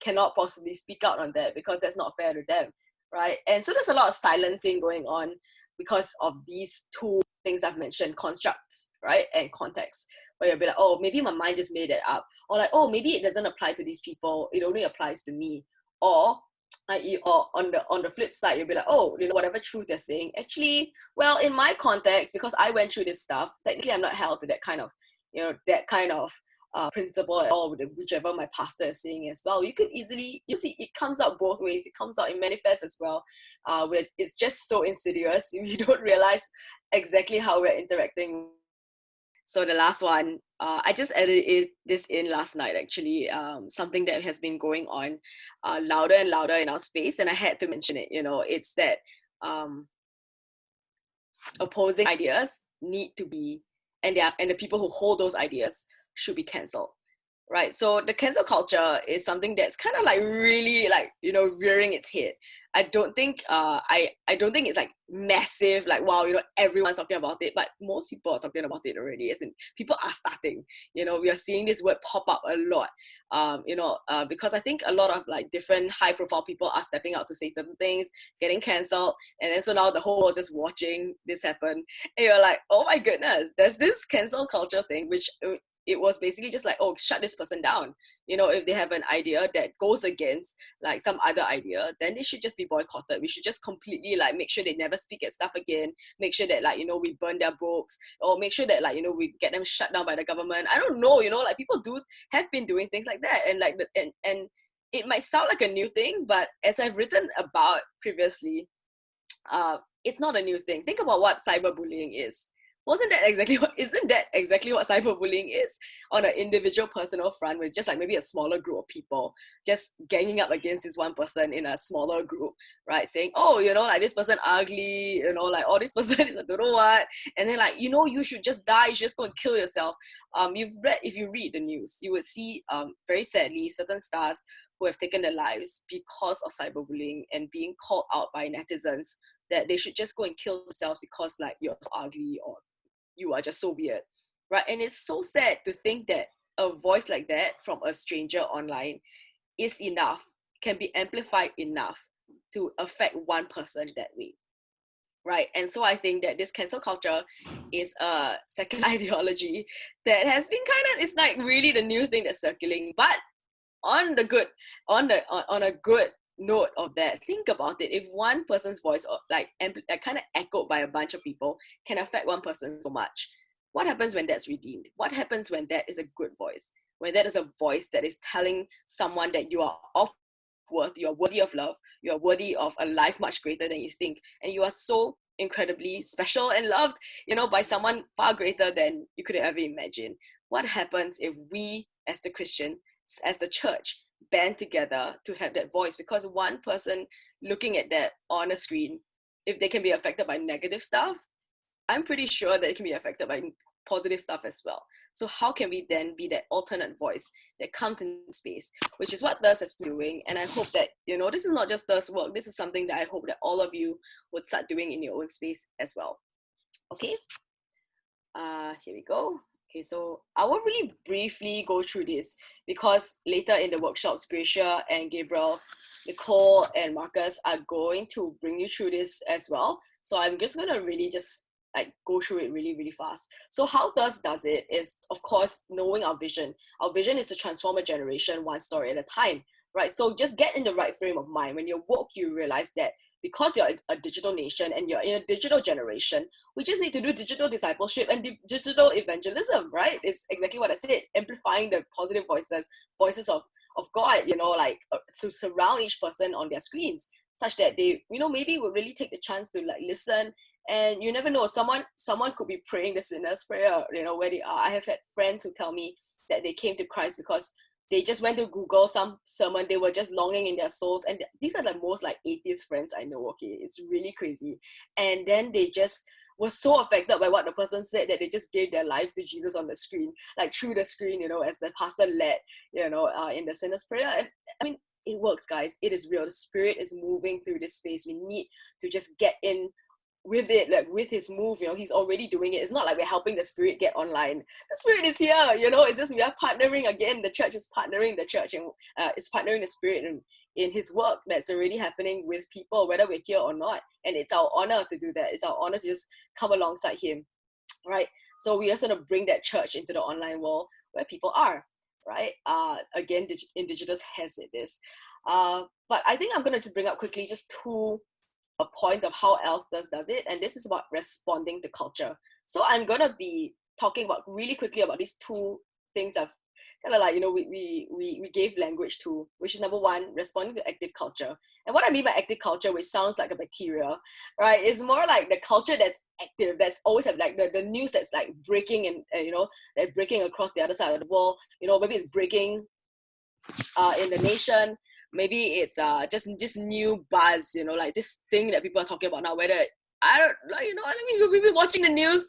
cannot possibly speak out on that because that's not fair to them, right? And so there's a lot of silencing going on because of these two things I've mentioned, constructs, right, and context. Where you'll be like, oh, maybe my mind just made it up. Or like, oh, maybe it doesn't apply to these people. It only applies to me. Or on the flip side, you'll be like, oh, whatever truth they're saying, actually, well, in my context, because I went through this stuff, technically I'm not held to that kind of, principle at all, whichever my pastor is saying as well. You see, it comes out both ways. It comes out in manifest as well, which is just so insidious. You don't realize exactly how we're interacting. So the last one, I just edited this in last night, actually, something that has been going on louder and louder in our space, and I had to mention it. It's that opposing ideas need to be, and the people who hold those ideas should be cancelled, right? So the cancel culture is something that's kind of like really like, rearing its head. I don't think I don't think it's like massive, like wow, everyone's talking about it, but most people are talking about it already. As in, people are starting. We are seeing this word pop up a lot. Because I think a lot of like different high-profile people are stepping out to say certain things, getting cancelled, and then so now the whole world is just watching this happen. And you're like, oh my goodness, there's this cancel culture thing, which it was basically just like, oh, shut this person down. If they have an idea that goes against like some other idea, then they should just be boycotted. We should just completely like make sure they never speak at stuff again. Make sure that like, we burn their books, or make sure that like, we get them shut down by the government. I don't know, like people have been doing things like that. And like, and it might sound like a new thing, but as I've written about previously, it's not a new thing. Think about what cyberbullying is. Isn't that exactly what cyberbullying is on an individual personal front, with just like maybe a smaller group of people just ganging up against this one person in a smaller group, right? Saying, oh, like this person ugly, like, oh, this person is I don't know what. And then like, you should just die, you should just go and kill yourself. If you read the news, you would see very sadly certain stars who have taken their lives because of cyberbullying and being called out by netizens that they should just go and kill themselves because like you're so ugly or you are just so weird, right? And it's so sad to think that a voice like that from a stranger online is enough, can be amplified enough to affect one person that way, right? And so I think that this cancel culture is a second ideology that has been it's like really the new thing that's circulating. But on a good note of that, think about it. If one person's voice like kind of echoed by a bunch of people can affect one person so much, what happens when that's redeemed? What happens when that is a good voice? When that is a voice that is telling someone that you are of worth, you are worthy of love, you are worthy of a life much greater than you think, and you are so incredibly special and loved, by someone far greater than you could ever imagine. What happens if we as the Christian, as the church, band together to have that voice? Because one person looking at that on a screen, if they can be affected by negative stuff, I'm pretty sure that it can be affected by positive stuff as well. So how can we then be that alternate voice that comes in space, which is what Thirst has been doing. And I hope that, this is not just Thirst's work, this is something that I hope that all of you would start doing in your own space as well. Okay, here we go. Okay, so I will really briefly go through this because later in the workshops, Gracia and Gabriel, Nicole and Marcus are going to bring you through this as well. So I'm just going to really just like go through it really, really fast. So how Thirst does it is, of course, knowing our vision. Our vision is to transform a generation one story at a time, right? So just get in the right frame of mind. When you're woke, you realize that because you're a digital nation and you're in a digital generation, we just need to do digital discipleship and digital evangelism, right? It's exactly what I said, amplifying the positive voices of God, like to surround each person on their screens, such that they, maybe would really take the chance to like listen. And you never know, someone could be praying the sinner's prayer, where they are. I have had friends who tell me that they came to Christ because they just went to Google some sermon. They were just longing in their souls. And these are the most like atheist friends I know, okay? It's really crazy. And then they just were so affected by what the person said that they just gave their lives to Jesus on the screen, like through the screen, as the pastor led, in the sinner's prayer. And I mean, it works, guys. It is real. The Spirit is moving through this space. We need to just get in with it, like with his move. He's already doing it. It's not like we're helping the Spirit get online. The Spirit is here. It's just we are partnering again. The church is partnering the church, and it's partnering the Spirit in his work that's already happening with people, whether we're here or not. And it's our honor to do that. It's our honor to just come alongside him, right? So we are sort of bring that church into the online world where people are, right? Again, Indigitous has it this. But I think I'm going to just bring up quickly just two points of how else does it, and this is about responding to culture. So I'm going to be talking about really quickly about these two things I've kind of like, we gave language to, which is number one, responding to active culture. And what I mean by active culture, which sounds like a bacteria, right, is more like the culture that's active, that's always have like the news that's like breaking and that's breaking across the other side of the world. Maybe it's breaking in the nation. Maybe it's just this new buzz, like this thing that people are talking about now, whether I don't like, we've been watching the news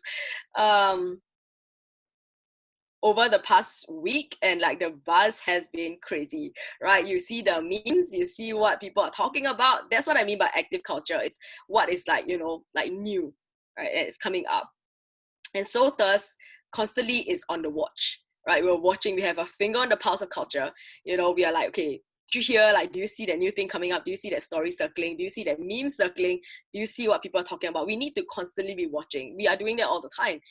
over the past week, and like the buzz has been crazy, right? You see the memes, you see what people are talking about. That's what I mean by active culture. It's what is like, like new, right? And it's coming up. And so Thirst constantly is on the watch, right? We're watching, we have a finger on the pulse of culture. We are like, okay, do you hear, like, do you see that new thing coming up? Do you see that story circling? Do you see that meme circling? Do you see what people are talking about? We need to constantly be watching. We are doing that all the time.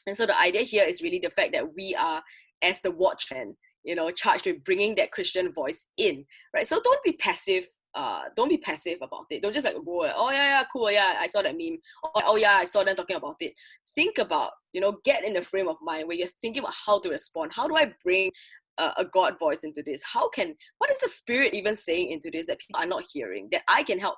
And so the idea here is really the fact that we are, as the watchmen, charged with bringing that Christian voice in, right? So don't be passive. Don't be passive about it. Don't just like go, oh yeah, cool, yeah, I saw that meme. Oh yeah, I saw them talking about it. Think about, get in the frame of mind where you're thinking about how to respond. How do I bring a God voice into this? What is the Spirit even saying into this that people are not hearing, that I can help,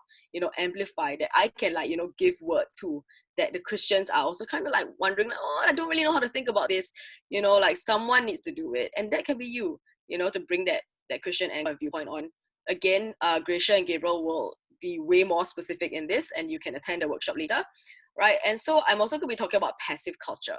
amplify, that I can like, give word to, that the Christians are also kind of like wondering, like, oh, I don't really know how to think about this, like someone needs to do it. And that can be you, to bring that Christian angle viewpoint on. Again, Gracia and Gabriel will be way more specific in this, and you can attend the workshop later, right? And so I'm also going to be talking about passive culture,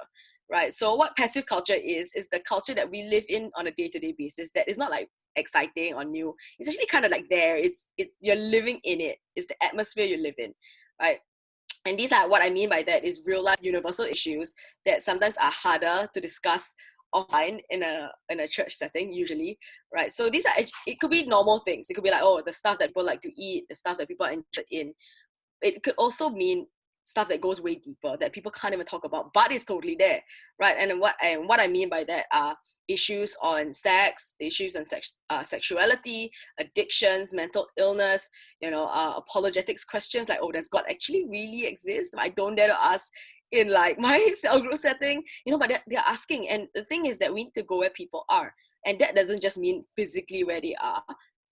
right? So what passive culture is the culture that we live in on a day-to-day basis that is not like exciting or new. It's actually kind of like there. It's you're living in it. It's the atmosphere you live in, right? And these are what I mean by that is real life universal issues that sometimes are harder to discuss offline in a church setting usually, right? So these are, it could be normal things. It could be like, oh, the stuff that people like to eat, the stuff that people are interested in. It could also mean stuff that goes way deeper that people can't even talk about, but it's totally there, right? And what I mean by that are issues on sex, issues on sexuality, addictions, mental illness, apologetics questions like, oh, does God actually really exist? I don't dare to ask in like my cell group setting, but they're asking. And the thing is that we need to go where people are. And that doesn't just mean physically where they are,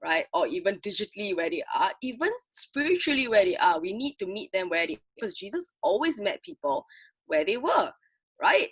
right? Or even digitally where they are, even spiritually where they are. We need to meet them where they are, because Jesus always met people where they were, right?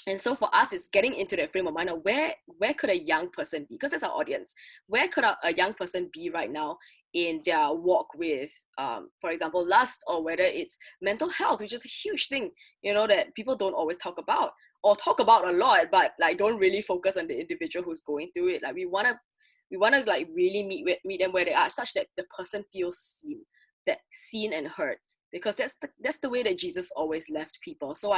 And so for us, it's getting into that frame of mind of where could a young person be? Because that's our audience. Where could a young person be right now in their walk with, for example, lust, or whether it's mental health, which is a huge thing, that people don't always talk about, or talk about a lot, but like don't really focus on the individual who's going through it. Like we want to like really meet them where they are, such that the person feels seen and heard, because that's the way that Jesus always left people. So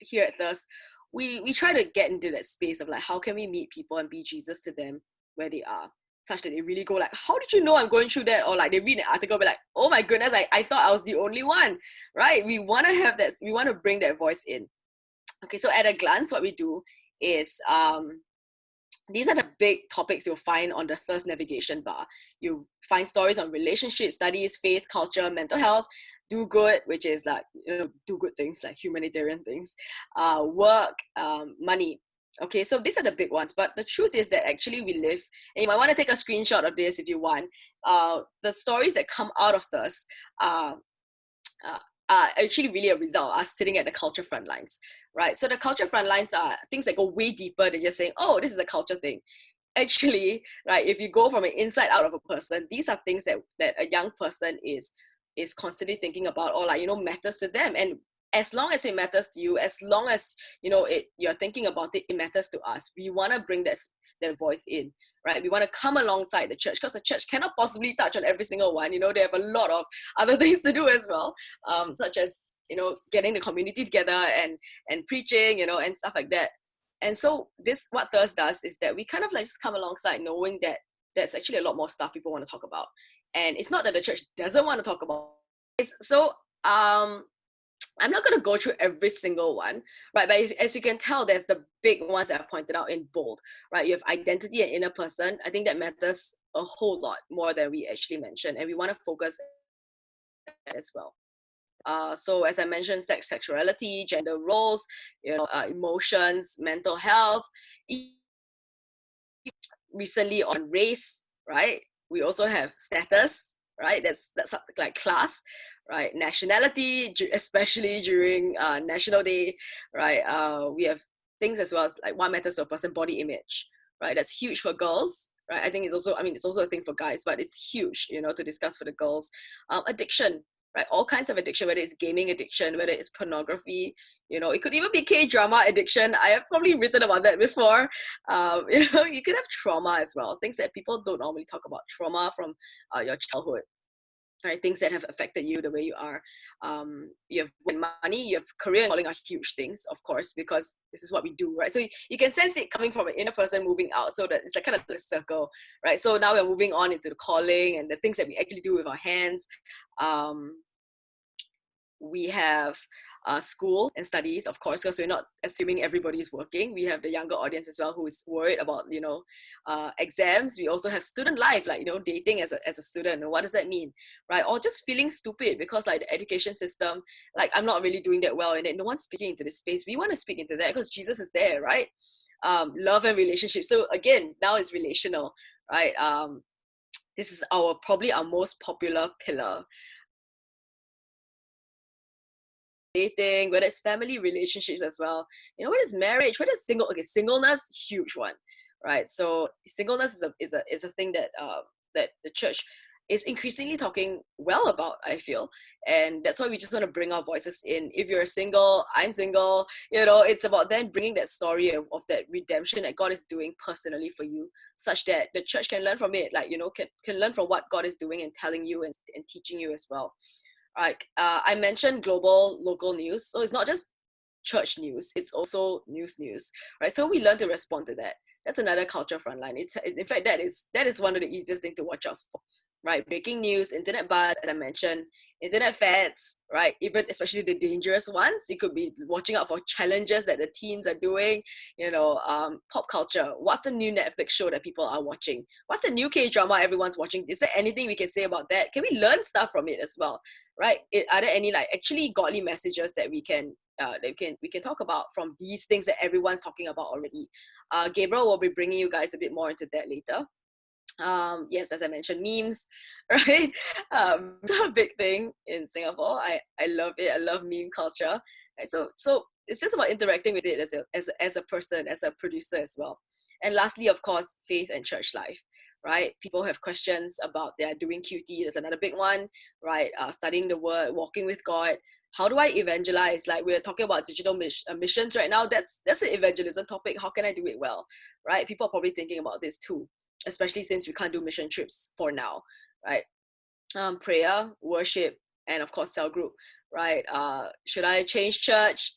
here at Thirst, we try to get into that space of like, how can we meet people and be Jesus to them where they are, such that they really go like, how did you know I'm going through that? Or like they read an article, be like, oh my goodness, I thought I was the only one, right? We want to have that, we want to bring that voice in. Okay, so at a glance, what we do is, these are the big topics you'll find on the Thirst navigation bar. You find stories on relationships, studies, faith, culture, mental health, do good, which is like, do good things like humanitarian things, work, money. Okay, so these are the big ones. But the truth is that actually we live, and you might want to take a screenshot of this if you want. The stories that come out of Thirst are actually really a result of us sitting at the culture front lines, right? So the culture front lines are things that go way deeper than just saying, oh, this is a culture thing. Actually, right, if you go from an inside out of a person, these are things that a young person is constantly thinking about, or like, matters to them. And as long as it matters to you, as long as you're thinking about it, it matters to us. We want to bring that voice in, right? We want to come alongside the church, because the church cannot possibly touch on every single one. They have a lot of other things to do as well, such as getting the community together and preaching, and stuff like that. And so what Thirst does is that we kind of like just come alongside, knowing that there's actually a lot more stuff people want to talk about. And it's not that the church doesn't want to talk about it. So I'm not going to go through every single one, right? But as you can tell, there's the big ones that I pointed out in bold, right? You have identity and inner person. I think that matters a whole lot more than we actually mentioned. And we want to focus as well. So as I mentioned, sexuality, gender roles, emotions, mental health. Recently on race, right? We also have status, right? That's something like class, right? Nationality, especially during National Day, right? We have things as well as like what matters to a person, body image, right? That's huge for girls, right? I think it's also a thing for guys, but it's huge, to discuss for the girls. Addiction, right? All kinds of addiction, whether it's gaming addiction, whether it's pornography, it could even be K-drama addiction. I have probably written about that before. You could have trauma as well, things that people don't normally talk about. Trauma from your childhood, right? Things that have affected you the way you are. You have money, you have career and calling are huge things, of course, because this is what we do, right? So you can sense it coming from an inner person moving out, so that it's like kind of a circle, right? So now we're moving on into the calling and the things that we actually do with our hands. We have school and studies, of course, because we're not assuming everybody's working. We have the younger audience as well who is worried about, exams. We also have student life, like, dating as a student. And what does that mean, right? Or just feeling stupid because like the education system, like I'm not really doing that well in it. No one's speaking into this space. We want to speak into that because Jesus is there, right? Love and relationships. So again, now it's relational, right? This is probably our most popular pillar. Dating, whether it's family relationships as well, whether it's marriage, whether it's singleness, huge one, right? So singleness is a thing that that the church is increasingly talking well about, I feel, and that's why we just want to bring our voices in. If you're single, I'm single, it's about then bringing that story of that redemption that God is doing personally for you, such that the church can learn from it, like, can learn from what God is doing and telling you and teaching you as well. Right. I mentioned global, local news. So it's not just church news, it's also news, right? So we learn to respond to that. That's another culture frontline. In fact, that is one of the easiest things to watch out for, right? Breaking news, internet buzz, as I mentioned, internet fads, right? Even especially the dangerous ones. You could be watching out for challenges that the teens are doing, pop culture. What's the new Netflix show that people are watching? What's the new K-drama everyone's watching? Is there anything we can say about that? Can we learn stuff from it as well, right? Are there any like actually godly messages that we can talk about from these things that everyone's talking about already? Gabriel will be bringing you guys a bit more into that later. Yes, as I mentioned, memes, right? It's a big thing in Singapore. I love it. I love meme culture. Right? So it's just about interacting with it as a person, as a producer as well. And lastly, of course, faith and church life, right? People have questions about their doing QT. That's another big one, right? Studying the word, walking with God. How do I evangelize? Like we're talking about digital missions right now. That's an evangelism topic. How can I do it well, right? People are probably thinking about this too, especially since we can't do mission trips for now, right? Prayer, worship, and of course cell group, right? Should I change church?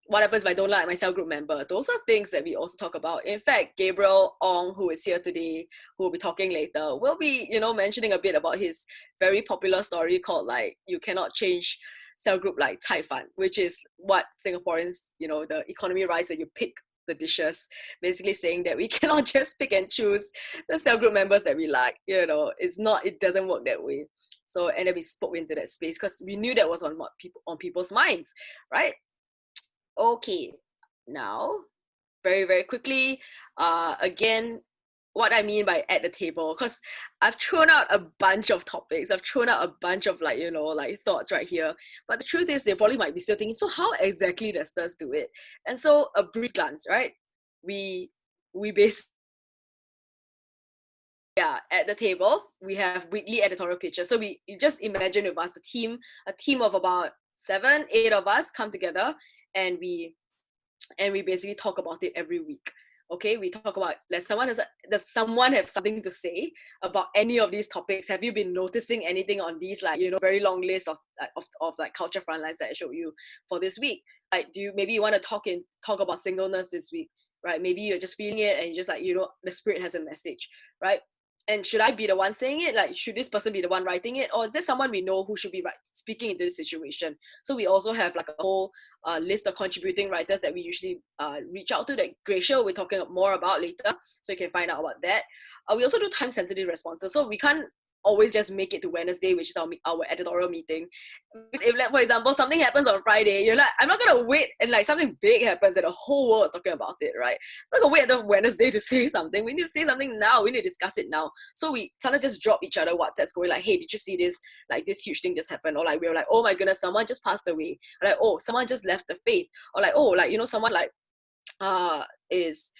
what happens if I don't like my cell group member? Those are things that we also talk about. In fact, Gabriel Ong, who is here today, who will be talking later, will be, mentioning a bit about his very popular story called like, you cannot change cell group like Cai Fan, which is what Singaporeans, the economy rise that you pick the dishes, basically saying that we cannot just pick and choose the cell group members that we like. It doesn't work that way. So, and then we spoke into that space because we knew that was on people's minds, right? Okay, now, very, very quickly, again, what I mean by at the table, because I've thrown out a bunch of topics, I've thrown out a bunch of thoughts right here, but the truth is they probably might be still thinking, so how exactly does Thirst do it? And so a brief glance, right? We basically, at the table, we have weekly editorial pitches. So you just imagine with us, a team of about 7, 8 of us come together, and we basically talk about it every week. Okay, we talk about, does someone have something to say about any of these topics? Have you been noticing anything on these very long list of culture frontlines that I showed you for this week? Like, maybe you want to talk about singleness this week, right? Maybe you're just feeling it and you just the spirit has a message, right? And should I be the one saying it? Like, should this person be the one writing it? Or is there someone we know who should be speaking into this situation? So we also have like a whole list of contributing writers that we usually reach out to, that Gracia will be talking more about later. So you can find out about that. We also do time-sensitive responses. So we can't always just make it to Wednesday, which is our editorial meeting. If, like, for example, something happens on Friday, you're like, I'm not gonna wait and like something big happens and the whole world is talking about it, right? I'm not gonna wait until Wednesday to say something. We need to say something now. We need to discuss it now. So we sometimes just drop each other WhatsApps going like, hey, did you see this? Like, this huge thing just happened. Or like, we were like, oh my goodness, someone just passed away. Or like, oh, someone just left the faith. Or like, oh, like, someone like is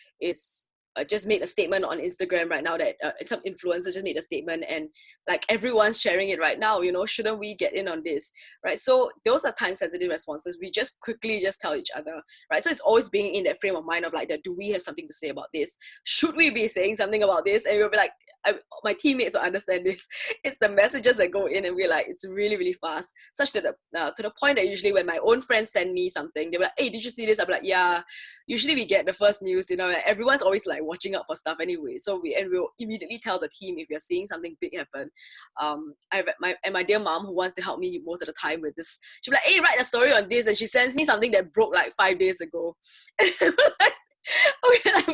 just made a statement on Instagram right now that some influencer just made a statement, and like everyone's sharing it right now, shouldn't we get in on this, right? So those are time-sensitive responses. We just quickly just tell each other, right? So it's always being in that frame of mind of like, do we have something to say about this? Should we be saying something about this? And we'll be like, my teammates will understand this. It's the messages that go in, and we're like, it's really, really fast, such to the point that usually when my own friends send me something, they're like, hey, did you see this? I'm like, yeah. Usually we get the first news, everyone's always like watching out for stuff anyway. So we'll immediately tell the team if you're seeing something big happen. I have my dear mom, who wants to help me most of the time with this. She'll be like, hey, write a story on this, and she sends me something that broke like 5 days ago. Okay, like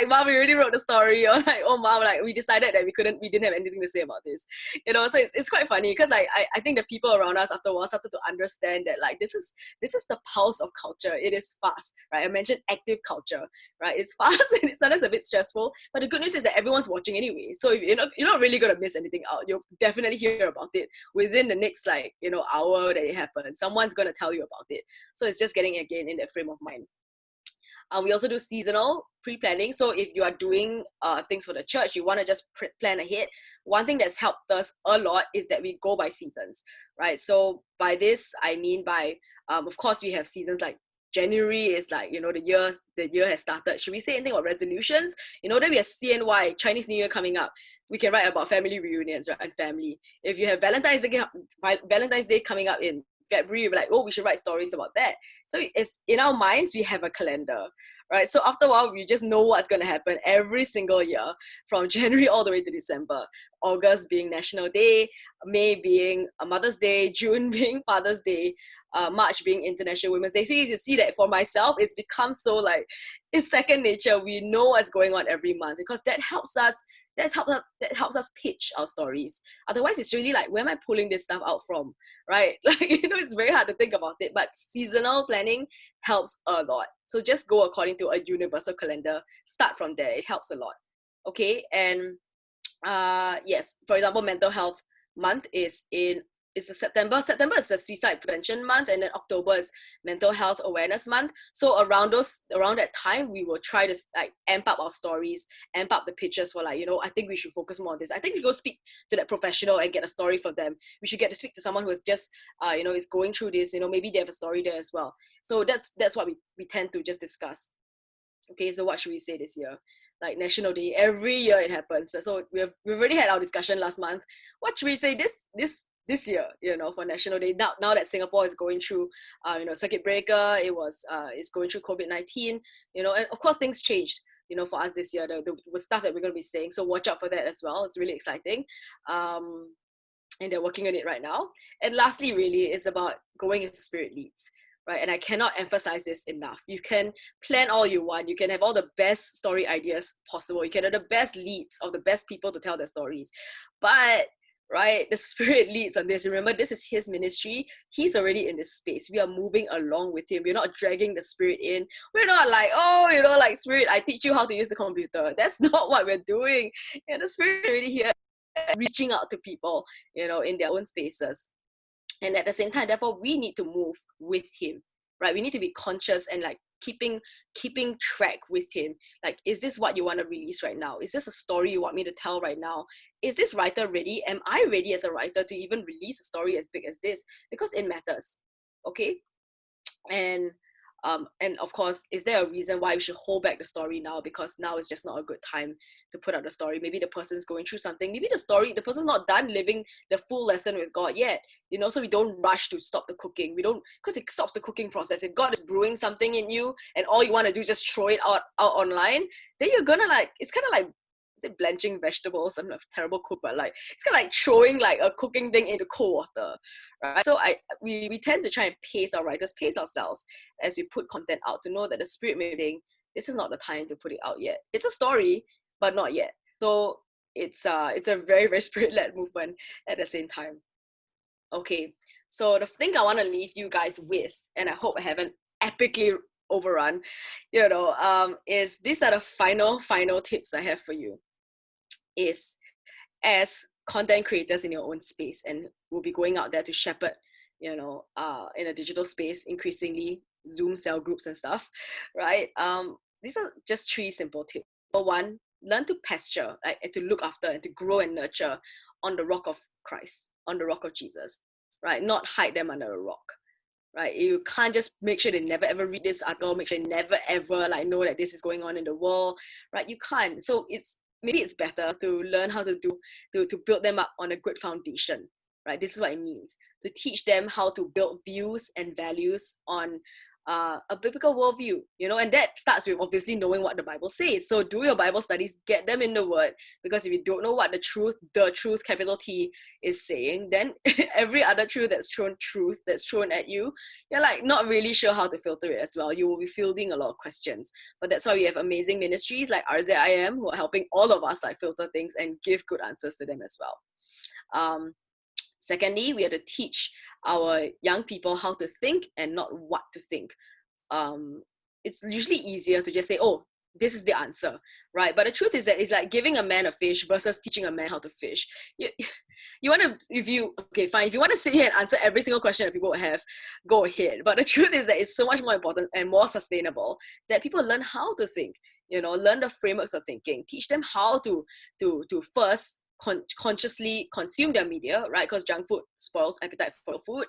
mom, we already wrote the story, or like, oh mom, like we decided that we didn't have anything to say about this, so it's quite funny because I think the people around us after a while started to understand that like this is the pulse of culture. It is fast, right? I mentioned active culture, right? It's fast and it's sometimes a bit stressful, but the good news is that everyone's watching anyway, so if you're not really gonna miss anything out. You'll definitely hear about it within the next hour that it happens. Someone's gonna tell you about it. So it's just getting again in that frame of mind. We also do seasonal pre-planning. So if you are doing things for the church, you want to just plan ahead. One thing that's helped us a lot is that we go by seasons, right? So by this, I mean by, of course, we have seasons like January is like, the year has started. Should we say anything about resolutions? That we have CNY, Chinese New Year coming up, we can write about family reunions, right? And family. If you have Valentine's Day coming up in February, we're like, oh, we should write stories about that. So it's in our minds, we have a calendar, right? So after a while, we just know what's going to happen every single year from January all the way to December. August being National Day, May being Mother's Day, June being Father's Day, March being International Women's Day. So you can see that for myself, it's become so like, it's second nature. We know what's going on every month because that helps us pitch our stories. Otherwise, it's really like, where am I pulling this stuff out from, right? Like, it's very hard to think about it, but seasonal planning helps a lot. So just go according to a universal calendar. Start from there. It helps a lot. Okay. And yes, for example, mental health month is September. September is the suicide prevention month, and then October is mental health awareness month. So around that time, we will try to like amp up our stories, amp up the pitches for like, I think we should focus more on this. I think we go speak to that professional and get a story for them. We should get to speak to someone who is just, is going through this, maybe they have a story there as well. So that's what we tend to just discuss. Okay, so what should we say this year? Like National Day, every year it happens. So we've already had our discussion last month. What should we say this this year, for National Day. Now that Singapore is going through, circuit breaker, it's going through COVID-19, and of course things changed, for us this year, the stuff that we're going to be saying. So watch out for that as well. It's really exciting. And they're working on it right now. And lastly, really, it's about going into spirit leads, right? And I cannot emphasize this enough. You can plan all you want. You can have all the best story ideas possible. You can have the best leads of the best people to tell their stories. But, right, the spirit leads on this. Remember, this is his ministry. He's already in this space. We are moving along with him. We're not dragging the spirit in. We're not like, like, spirit, I teach you how to use the computer. That's not what we're doing. And the spirit is already here, reaching out to people, in their own spaces. And at the same time, therefore, we need to move with him, right? We need to be conscious and like keeping track with him. Like, is this what you want to release right now? Is this a story you want me to tell right now? Is this writer ready? Am I ready as a writer to even release a story as big as this? Because it matters, okay? And of course, is there a reason why we should hold back the story now? Because now is just not a good time to put out the story. Maybe the person's going through something. Maybe the person's not done living the full lesson with God yet. So we don't rush to stop the cooking. We don't, because it stops the cooking process. If God is brewing something in you and all you want to do is just throw it out online, then you're gonna it's kind of like, is it blanching vegetables? I'm not a terrible cook, but like, it's kind of like throwing like a cooking thing into cold water, right? So we tend to try and pace our writers, pace ourselves as we put content out, to know that the spirit may think, this is not the time to put it out yet. It's a story, but not yet. So it's a very, very spirit-led movement at the same time. Okay, so the thing I want to leave you guys with, and I hope I haven't epically overrun, is these are the final tips I have for you. Is, as content creators in your own space, and we'll be going out there to shepherd, in a digital space, increasingly Zoom cell groups and stuff, right? These are just 3 simple tips. Number 1, learn to pasture, and to look after and to grow and nurture on the rock of Christ, on the rock of Jesus, right? Not hide them under a rock, right? You can't just make sure they never ever read this article, make sure they never ever know that this is going on in the world, right? You can't. So maybe it's better to learn how to build them up on a good foundation, right? This is what it means, to teach them how to build views and values on a biblical worldview, and that starts with obviously knowing what the Bible says. So do your Bible studies, get them in the Word, because if you don't know what the truth, capital T, is saying, then every other truth that's thrown at you, you're like not really sure how to filter it as well. You will be fielding a lot of questions. But that's why we have amazing ministries like RZIM, who are helping all of us filter things and give good answers to them as well. Secondly, we have to teach our young people how to think and not what to think. It's usually easier to just say, oh, this is the answer, right? But the truth is that it's like giving a man a fish versus teaching a man how to fish. You want to, if you want to sit here and answer every single question that people have, go ahead. But the truth is that it's so much more important and more sustainable that people learn how to think, learn the frameworks of thinking, teach them how to first consciously consume their media, right? Because junk food spoils appetite for food.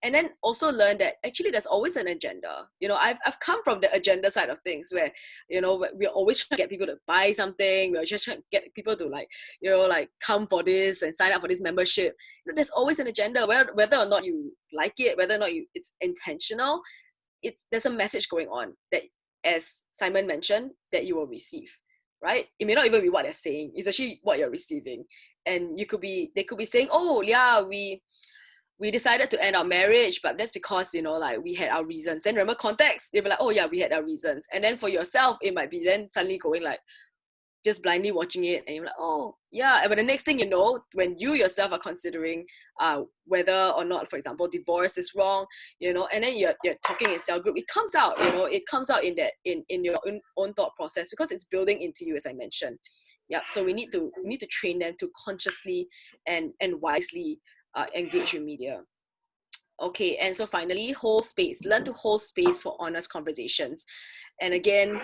And then also learn that actually there's always an agenda. I've come from the agenda side of things where, we're always trying to get people to buy something. We're just trying to get people to come for this and sign up for this membership. There's always an agenda, whether or not you like it, whether or not it's intentional, there's a message going on that, as Simon mentioned, that you will receive. Right? It may not even be what they're saying. It's actually what you're receiving. And they could be saying, oh yeah, we decided to end our marriage, but that's because, we had our reasons. And remember context, they'll be like, oh yeah, we had our reasons. And then for yourself, it might be then suddenly going just blindly watching it, and you're like, oh yeah. But the next thing you know, when you yourself are considering whether or not, for example, divorce is wrong, and then you're talking in cell group, it comes out, it comes out in that in your own thought process, because it's building into you, as I mentioned. Yeah. So we need to train them to consciously and wisely engage with media. Okay, and so finally, hold space. Learn to hold space for honest conversations. And again,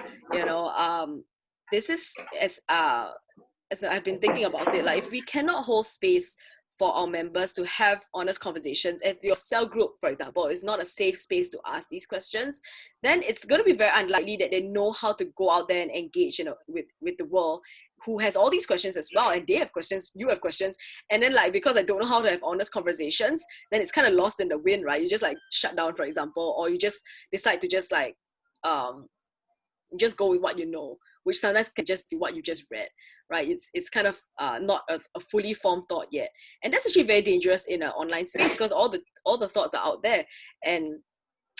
this is as I've been thinking about it, if we cannot hold space for our members to have honest conversations, if your cell group, for example, is not a safe space to ask these questions, then it's going to be very unlikely that they know how to go out there and engage with the world who has all these questions as well, and they have questions, you have questions, and then like, because I don't know how to have honest conversations, then it's kind of lost in the wind, right? You just like shut down, for example, or you just decide to just like just go with what you know, which sometimes can just be what you just read, right? It's kind of not a fully formed thought yet, and that's actually very dangerous in an online space, because all the thoughts are out there, and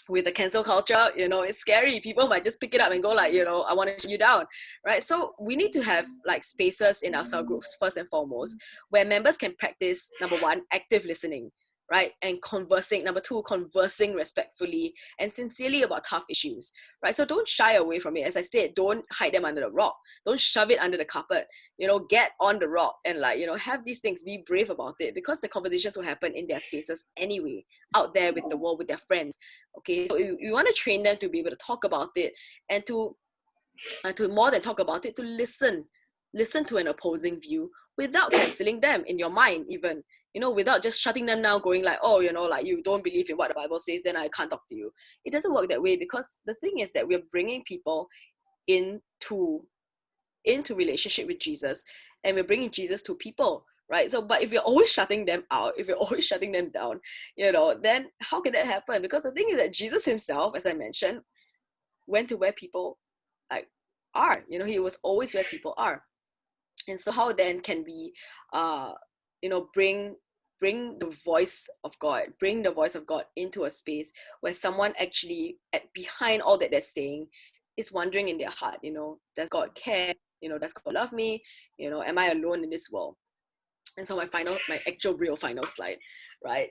with the cancel culture, it's scary. People might just pick it up and go like, I want to shut you down, right? So we need to have like spaces in our cell groups, first and foremost, where members can practice, number one, active listening, right? And conversing, number two, conversing respectfully and sincerely about tough issues, right? So don't shy away from it. As I said, don't hide them under the rock. Don't shove it under the carpet. Get on the rock and like, have these things, be brave about it, because the conversations will happen in their spaces anyway, out there with the world, with their friends. Okay, so you want to train them to be able to talk about it, and to more than talk about it, to listen to an opposing view without canceling them in your mind, even, without just shutting them down, going like, oh, like, you don't believe in what the Bible says, then I can't talk to you. It doesn't work that way, because the thing is that we're bringing people into relationship with Jesus, and we're bringing Jesus to people, right? So, but if you're always shutting them out, if you're always shutting them down, then how can that happen? Because the thing is that Jesus himself, as I mentioned, went to where people like are. He was always where people are. And so how then can we bring the voice of God into a space where someone actually behind all that they're saying is wondering in their heart, does God care? Does God love me? Am I alone in this world? And so my actual real final slide, right,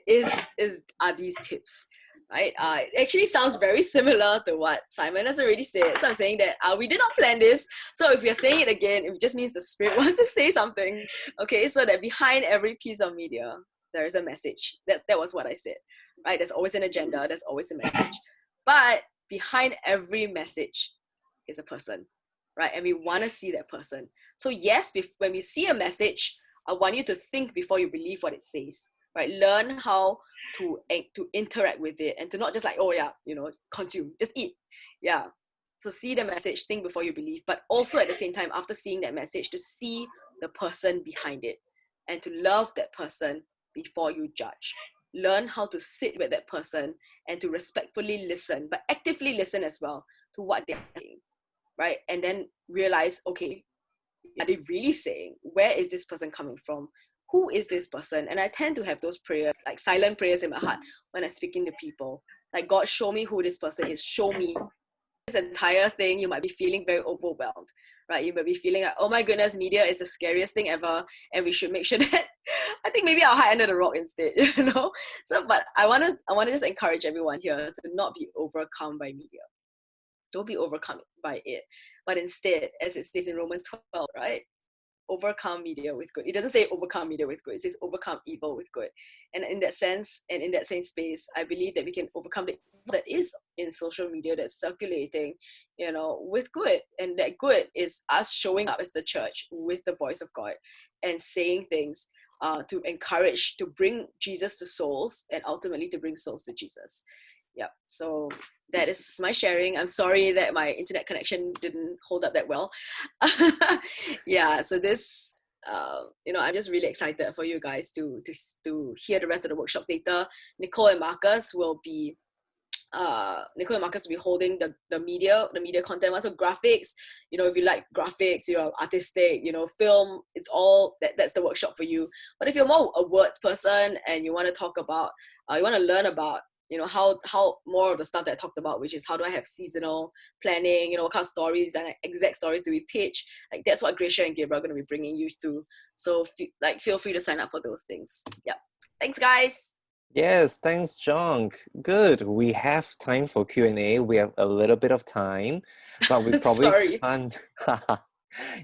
are these tips, right? It actually sounds very similar to what Simon has already said. So I'm saying that we did not plan this. So if we are saying it again, it just means the Spirit wants to say something. Okay, so that behind every piece of media, there is a message. That was what I said, right? There's always an agenda. There's always a message. But behind every message is a person, right? And we want to see that person. So yes, when we see a message, I want you to think before you believe what it says, right? Learn how to interact with it, and to not just like, oh yeah, consume, just eat. Yeah. So see the message, think before you believe, but also at the same time, after seeing that message, to see the person behind it, and to love that person before you judge. Learn how to sit with that person and to respectfully listen, but actively listen as well to what they're saying, right? And then realize, okay, are they really saying? Where is this person coming from? Who is this person? And I tend to have those prayers, like silent prayers in my heart when I'm speaking to people. Like, God, show me who this person is. Show me. This entire thing, you might be feeling very overwhelmed, right? You might be feeling like, oh my goodness, media is the scariest thing ever, and we should make sure that I think maybe I'll hide under the rock instead, So, but I wanna just encourage everyone here to not be overcome by media. Don't be overcome by it, but instead, as it states in Romans 12, right? Overcome media with good. It doesn't say overcome media with good. It says overcome evil with good. And in that sense, and in that same space, I believe that we can overcome the evil that is in social media that's circulating, with good. And that good is us showing up as the church with the voice of God and saying things to encourage, to bring Jesus to souls, and ultimately to bring souls to Jesus. Yeah. So that is my sharing. I'm sorry that my internet connection didn't hold up that well. Yeah. So this, I'm just really excited for you guys to hear the rest of the workshops later. Nicole and Marcus will be holding the media content one. So graphics, if you like graphics, you're artistic, film, it's all that's the workshop for you. But if you're more a words person and you want to talk about, you want to learn about, how more of the stuff that I talked about, which is how do I have seasonal planning, what kind of stories and exact stories do we pitch, like that's what Gracia and Gabriel are going to be bringing you to. So feel free to sign up for those things. Yeah. Thanks, guys. Yes, thanks, John. Good. We have time for Q&A. We have a little bit of time, but we probably Sorry. can't.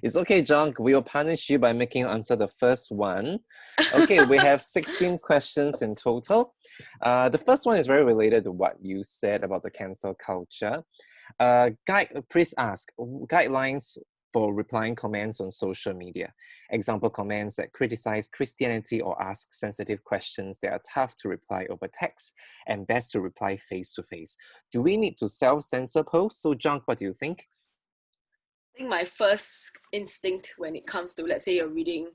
It's okay, John. We will punish you by making you answer the first one. Okay, we have 16 questions in total. The first one is very related to what you said about the cancel culture. Please ask guidelines for replying comments on social media. Example comments that criticize Christianity or ask sensitive questions that are tough to reply over text and best to reply face-to-face. Do we need to self-censor posts? So, John, what do you think? I think my first instinct when it comes to, let's say you're reading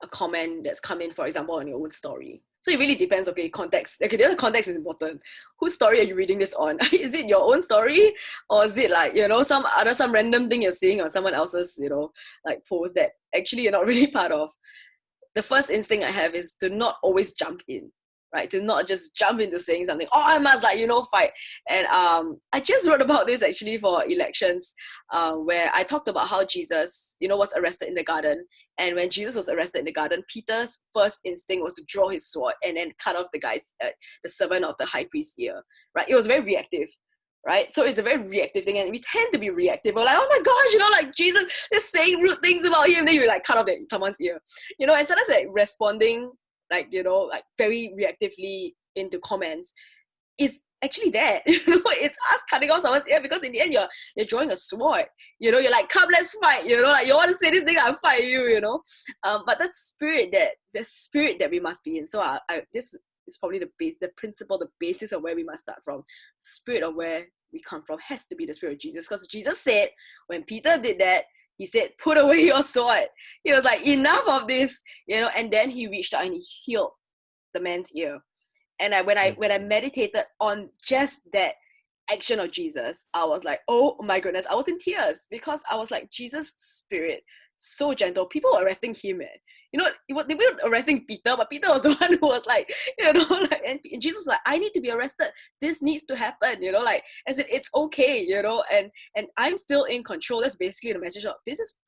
a comment that's come in, for example, on your own story. So it really depends, okay, context. Okay, the other context is important. Whose story are you reading this on? Is it your own story? Or is it like, some random thing you're seeing on someone else's, like post that actually you're not really part of? The first instinct I have is to not always jump in, right? To not just jump into saying something, oh, I must fight. And I just wrote about this actually for elections, where I talked about how Jesus, was arrested in the garden. And when Jesus was arrested in the garden, Peter's first instinct was to draw his sword and then cut off the servant of the high priest's ear, right? It was very reactive. Right, so it's a very reactive thing, and we tend to be reactive. We're like, oh my gosh, Jesus is saying rude things about him, then you cut off someone's ear, and sometimes responding very reactively into comments is actually that. It's us cutting off someone's ear because in the end you're drawing a sword. You're like, come, let's fight. You want to say this thing, I'll fight you. But the spirit that we must be in. So this is probably the principle, the basis of where we must start from. Spirit of where we come from has to be the spirit of Jesus, because Jesus said when Peter did that, he said, put away your sword. He was like, enough of this, and then he reached out and he healed the man's ear. And when I meditated on just that action of Jesus, I was like, oh my goodness, I was in tears, because I was like, Jesus' spirit, so gentle. People were arresting him, they were arresting Peter, but Peter was the one who was like, and Jesus was like, I need to be arrested. This needs to happen, as in it's okay, and I'm still in control. That's basically the message of this is,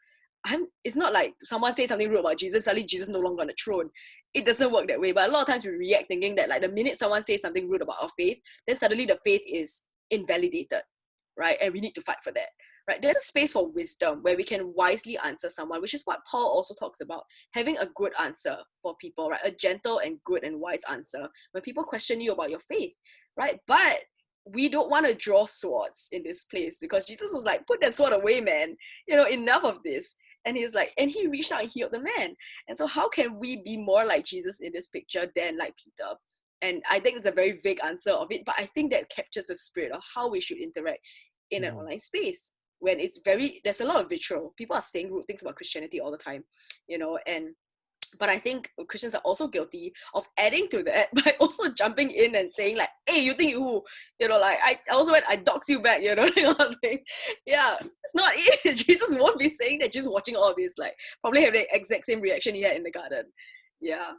it's not like someone says something rude about Jesus, suddenly Jesus no longer on the throne. It doesn't work that way. But a lot of times we react thinking that the minute someone says something rude about our faith, then suddenly the faith is invalidated, right? And we need to fight for that. Right, there's a space for wisdom where we can wisely answer someone, which is what Paul also talks about, having a good answer for people, right? A gentle and good and wise answer when people question you about your faith, right? But we don't want to draw swords in this place, because Jesus was like, put that sword away, man. Enough of this. And he's like, and he reached out and healed the man. And so how can we be more like Jesus in this picture than like Peter? And I think it's a very vague answer of it, but I think that captures the spirit of how we should interact in an online space. When there's a lot of vitriol. People are saying rude things about Christianity all the time, but I think Christians are also guilty of adding to that by also jumping in and saying like, hey, you think you who? I also went, I dox you back, kind of thing. Yeah, it's not it. Jesus won't be saying that, just watching all this, probably have the exact same reaction he had in the garden. Yeah.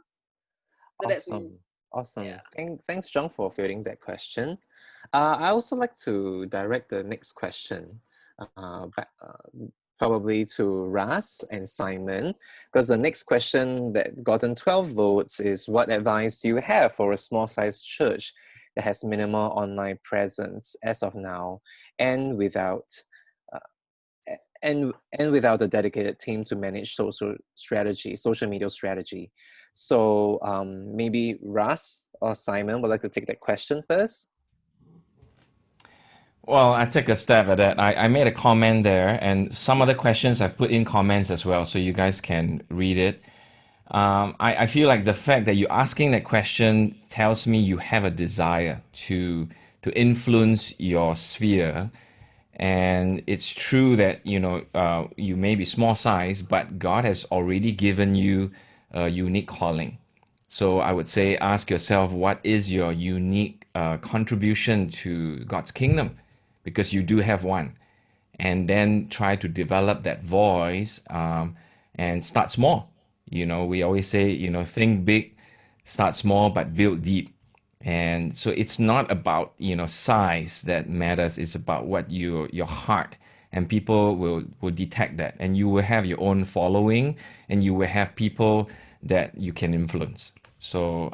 So that's me. Awesome. Yeah. Thanks, John, for fielding that question. I also like to direct the next question probably to Ras and Simon, because the next question that gotten 12 votes is, what advice do you have for a small-sized church that has minimal online presence as of now, and without without a dedicated team to manage social media strategy? So maybe Ras or Simon would like to take that question first. Well, I take a stab at that. I made a comment there, and some other questions I've put in comments as well, so you guys can read it. I feel like the fact that you're asking that question tells me you have a desire to influence your sphere. And it's true that, you may be small size, but God has already given you a unique calling. So I would say, ask yourself, what is your unique contribution to God's kingdom? Because you do have one. And then try to develop that voice and start small. We always say, think big, start small, but build deep. And so it's not about, size that matters. It's about what your heart, and people will detect that, and you will have your own following, and you will have people that you can influence. So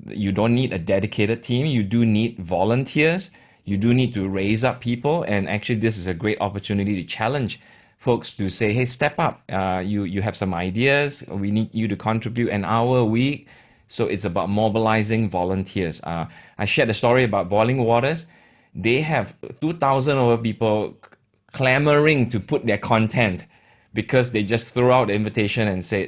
you don't need a dedicated team. You do need volunteers. You do need to raise up people. And actually, this is a great opportunity to challenge folks to say, hey, step up. You have some ideas. We need you to contribute an hour a week. So it's about mobilizing volunteers. I shared a story about Boiling Waters. They have 2,000 over people clamoring to put their content, because they just throw out the invitation and say,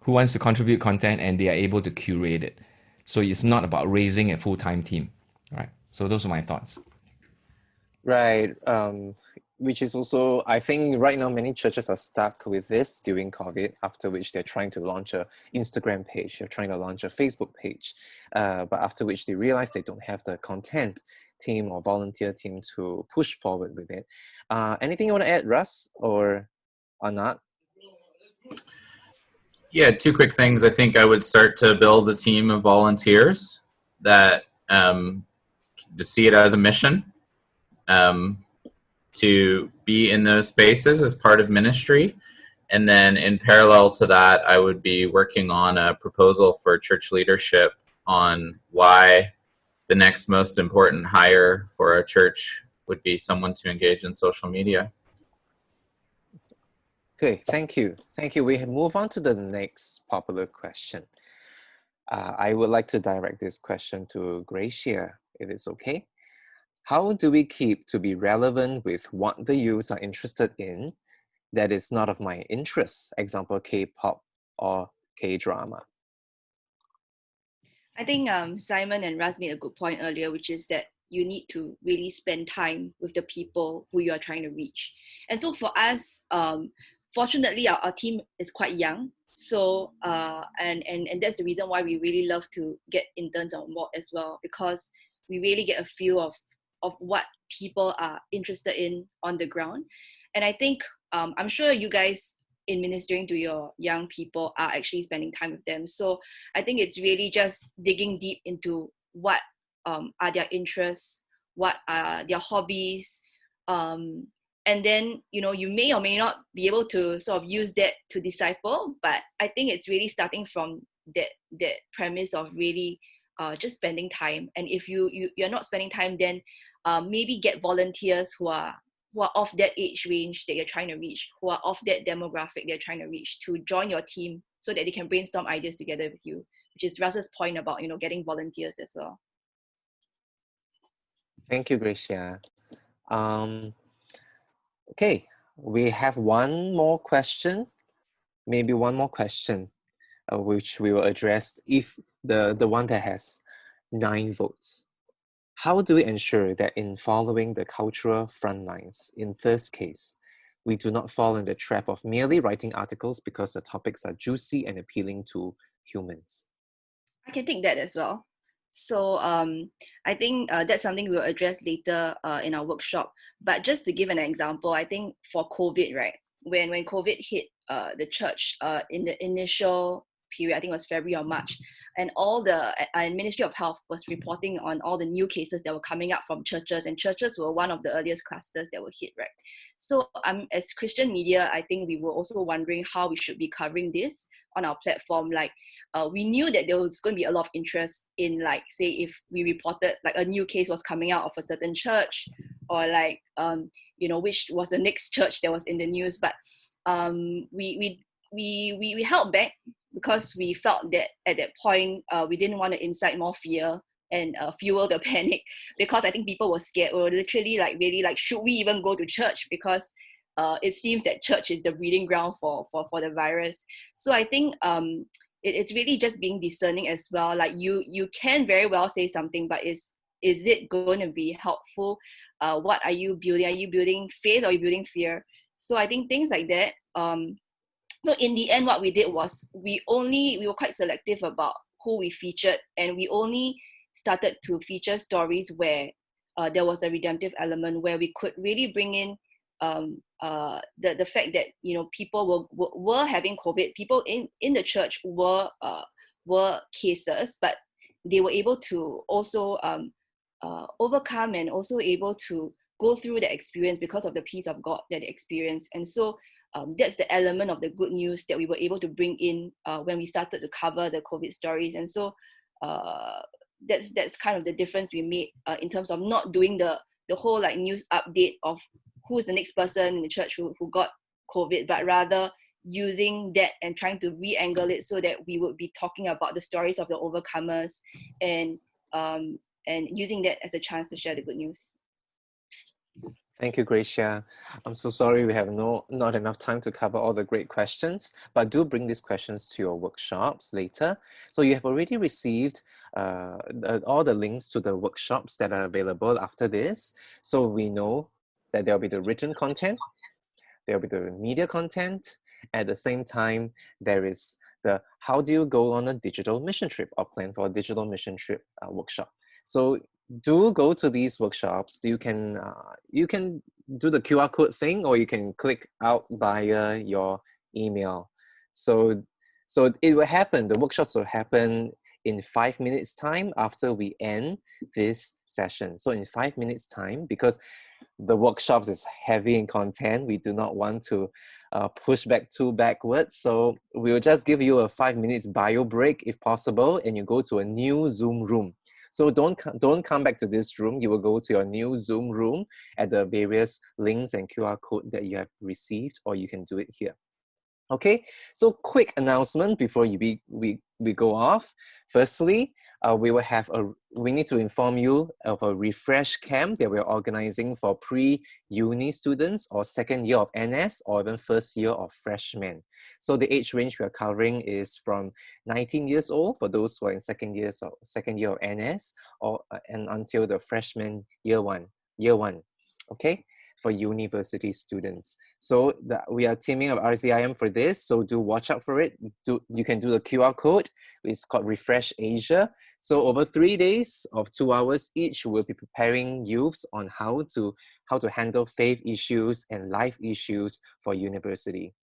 who wants to contribute content, and they are able to curate it. So it's not about raising a full-time team, right? So those are my thoughts. Right. which is also, I think right now many churches are stuck with this during COVID, after which they're trying to launch a Instagram page, they're trying to launch a Facebook page, but after which they realize they don't have the content team or volunteer team to push forward with it. Anything you want to add, Russ or not? Yeah, two quick things. I think I would start to build a team of volunteers that to see it as a mission, to be in those spaces as part of ministry. And then in parallel to that, I would be working on a proposal for church leadership on why the next most important hire for a church would be someone to engage in social media. Okay, thank you. Thank you. We move on to the next popular question. I would like to direct this question to Gracia, if it's okay. How do we keep to be relevant with what the youths are interested in that is not of my interest? Example, K-pop or K-drama. I think Simon and Raz made a good point earlier, which is that you need to really spend time with the people who you are trying to reach. And so for us, fortunately, our team is quite young. So, and that's the reason why we really love to get interns on board as well, because we really get a feel of what people are interested in on the ground. And I think, I'm sure you guys in ministering to your young people are actually spending time with them. So I think it's really just digging deep into what are their interests, what are their hobbies, and then, you know, you may or may not be able to sort of use that to disciple, but I think it's really starting from that premise of really just spending time. And if you're not spending time, then maybe get volunteers who are of that age range that you're trying to reach, who are of that demographic they're trying to reach, to join your team so that they can brainstorm ideas together with you, which is Russ's point about, you know, getting volunteers as well. Thank you, Gracia. Okay, we have one more question, maybe one more question, which we will address if the one that has 9 votes. How do we ensure that in following the cultural frontlines, in Thir's case, we do not fall in the trap of merely writing articles because the topics are juicy and appealing to humans? I can take that as well. So I think that's something we'll address later in our workshop. But just to give an example, I think for COVID, right, when COVID hit the church in the initial period, I think it was February or March, and all the Ministry of Health was reporting on all the new cases that were coming up from churches, and churches were one of the earliest clusters that were hit, right? So as Christian media, I think we were also wondering how we should be covering this on our platform. Like we knew that there was going to be a lot of interest in, like, say, if we reported like a new case was coming out of a certain church, or like you know, which was the next church that was in the news, but we held back because we felt that at that point we didn't want to incite more fear and fuel the panic, because I think people were scared. We were literally like, really like, should we even go to church? Because it seems that church is the breeding ground for the virus. So I think it's really just being discerning as well. Like you can very well say something, but is it going to be helpful? What are you building? Are you building faith, or are you building fear? So I think things like that. So in the end, what we did was we were quite selective about who we featured, and we only started to feature stories where there was a redemptive element, where we could really bring in the fact that, you know, people were having COVID. People in the church were cases, but they were able to also overcome and also able to go through the experience because of the peace of God that they experienced. And so that's the element of the good news that we were able to bring in when we started to cover the COVID stories. And so that's kind of the difference we made in terms of not doing the whole like news update of who's the next person in the church who got COVID, but rather using that and trying to re-angle it so that we would be talking about the stories of the overcomers, and using that as a chance to share the good news. Thank you, Gracia. I'm so sorry we have not enough time to cover all the great questions, but do bring these questions to your workshops later. So you have already received all the links to the workshops that are available after this. So we know that there'll be the written content, there'll be the media content. At the same time, there is the how do you go on a digital mission trip or plan for a digital mission trip workshop. So do go to these workshops. You can do the QR code thing, or you can click out via your email. So it will happen. The workshops will happen in 5 minutes time after we end this session. So in 5 minutes time, because the workshops is heavy in content, we do not want to push back too backwards. So we'll just give you a 5 minutes bio break if possible, and you go to a new Zoom room. So don't come back to this room. You will go to your new Zoom room at the various links and QR code that you have received, or you can do it here. Okay, so quick announcement before we go off. Firstly, we need to inform you of a refresh camp that we're organizing for pre-uni students or second year of NS or even first year of freshmen. So the age range we're covering is from 19 years old for those who are in second year of NS, or and until the freshman year one. Okay, for university students. So we are teaming up RCIM for this, so do watch out for it. You can do the QR code. It's called Refresh Asia. So over 3 days of 2 hours each, we'll be preparing youths on how to handle faith issues and life issues for university.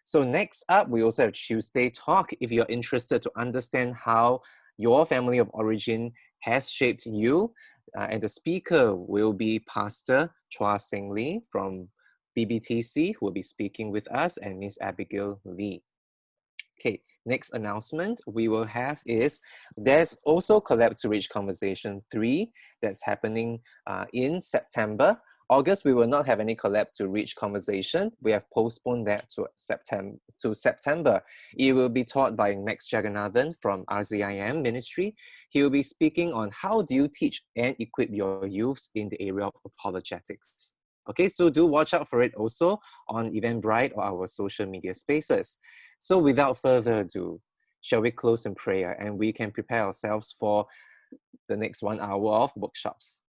So next up, we also have Tuesday Talk. If you're interested to understand how your family of origin has shaped you, and the speaker will be Pastor Chua Seng Lee from BBTC, who will be speaking with us, and Miss Abigail Lee. Okay, next announcement we will have is there's also Collab2Reach Conversation 3 that's happening in September. August, we will not have any Collab2Reach conversation. We have postponed that to September. It will be taught by Max Jagannathan from RZIM Ministry. He will be speaking on how do you teach and equip your youths in the area of apologetics. Okay, so do watch out for it also on Eventbrite or our social media spaces. So without further ado, shall we close in prayer and we can prepare ourselves for the next 1 hour of workshops.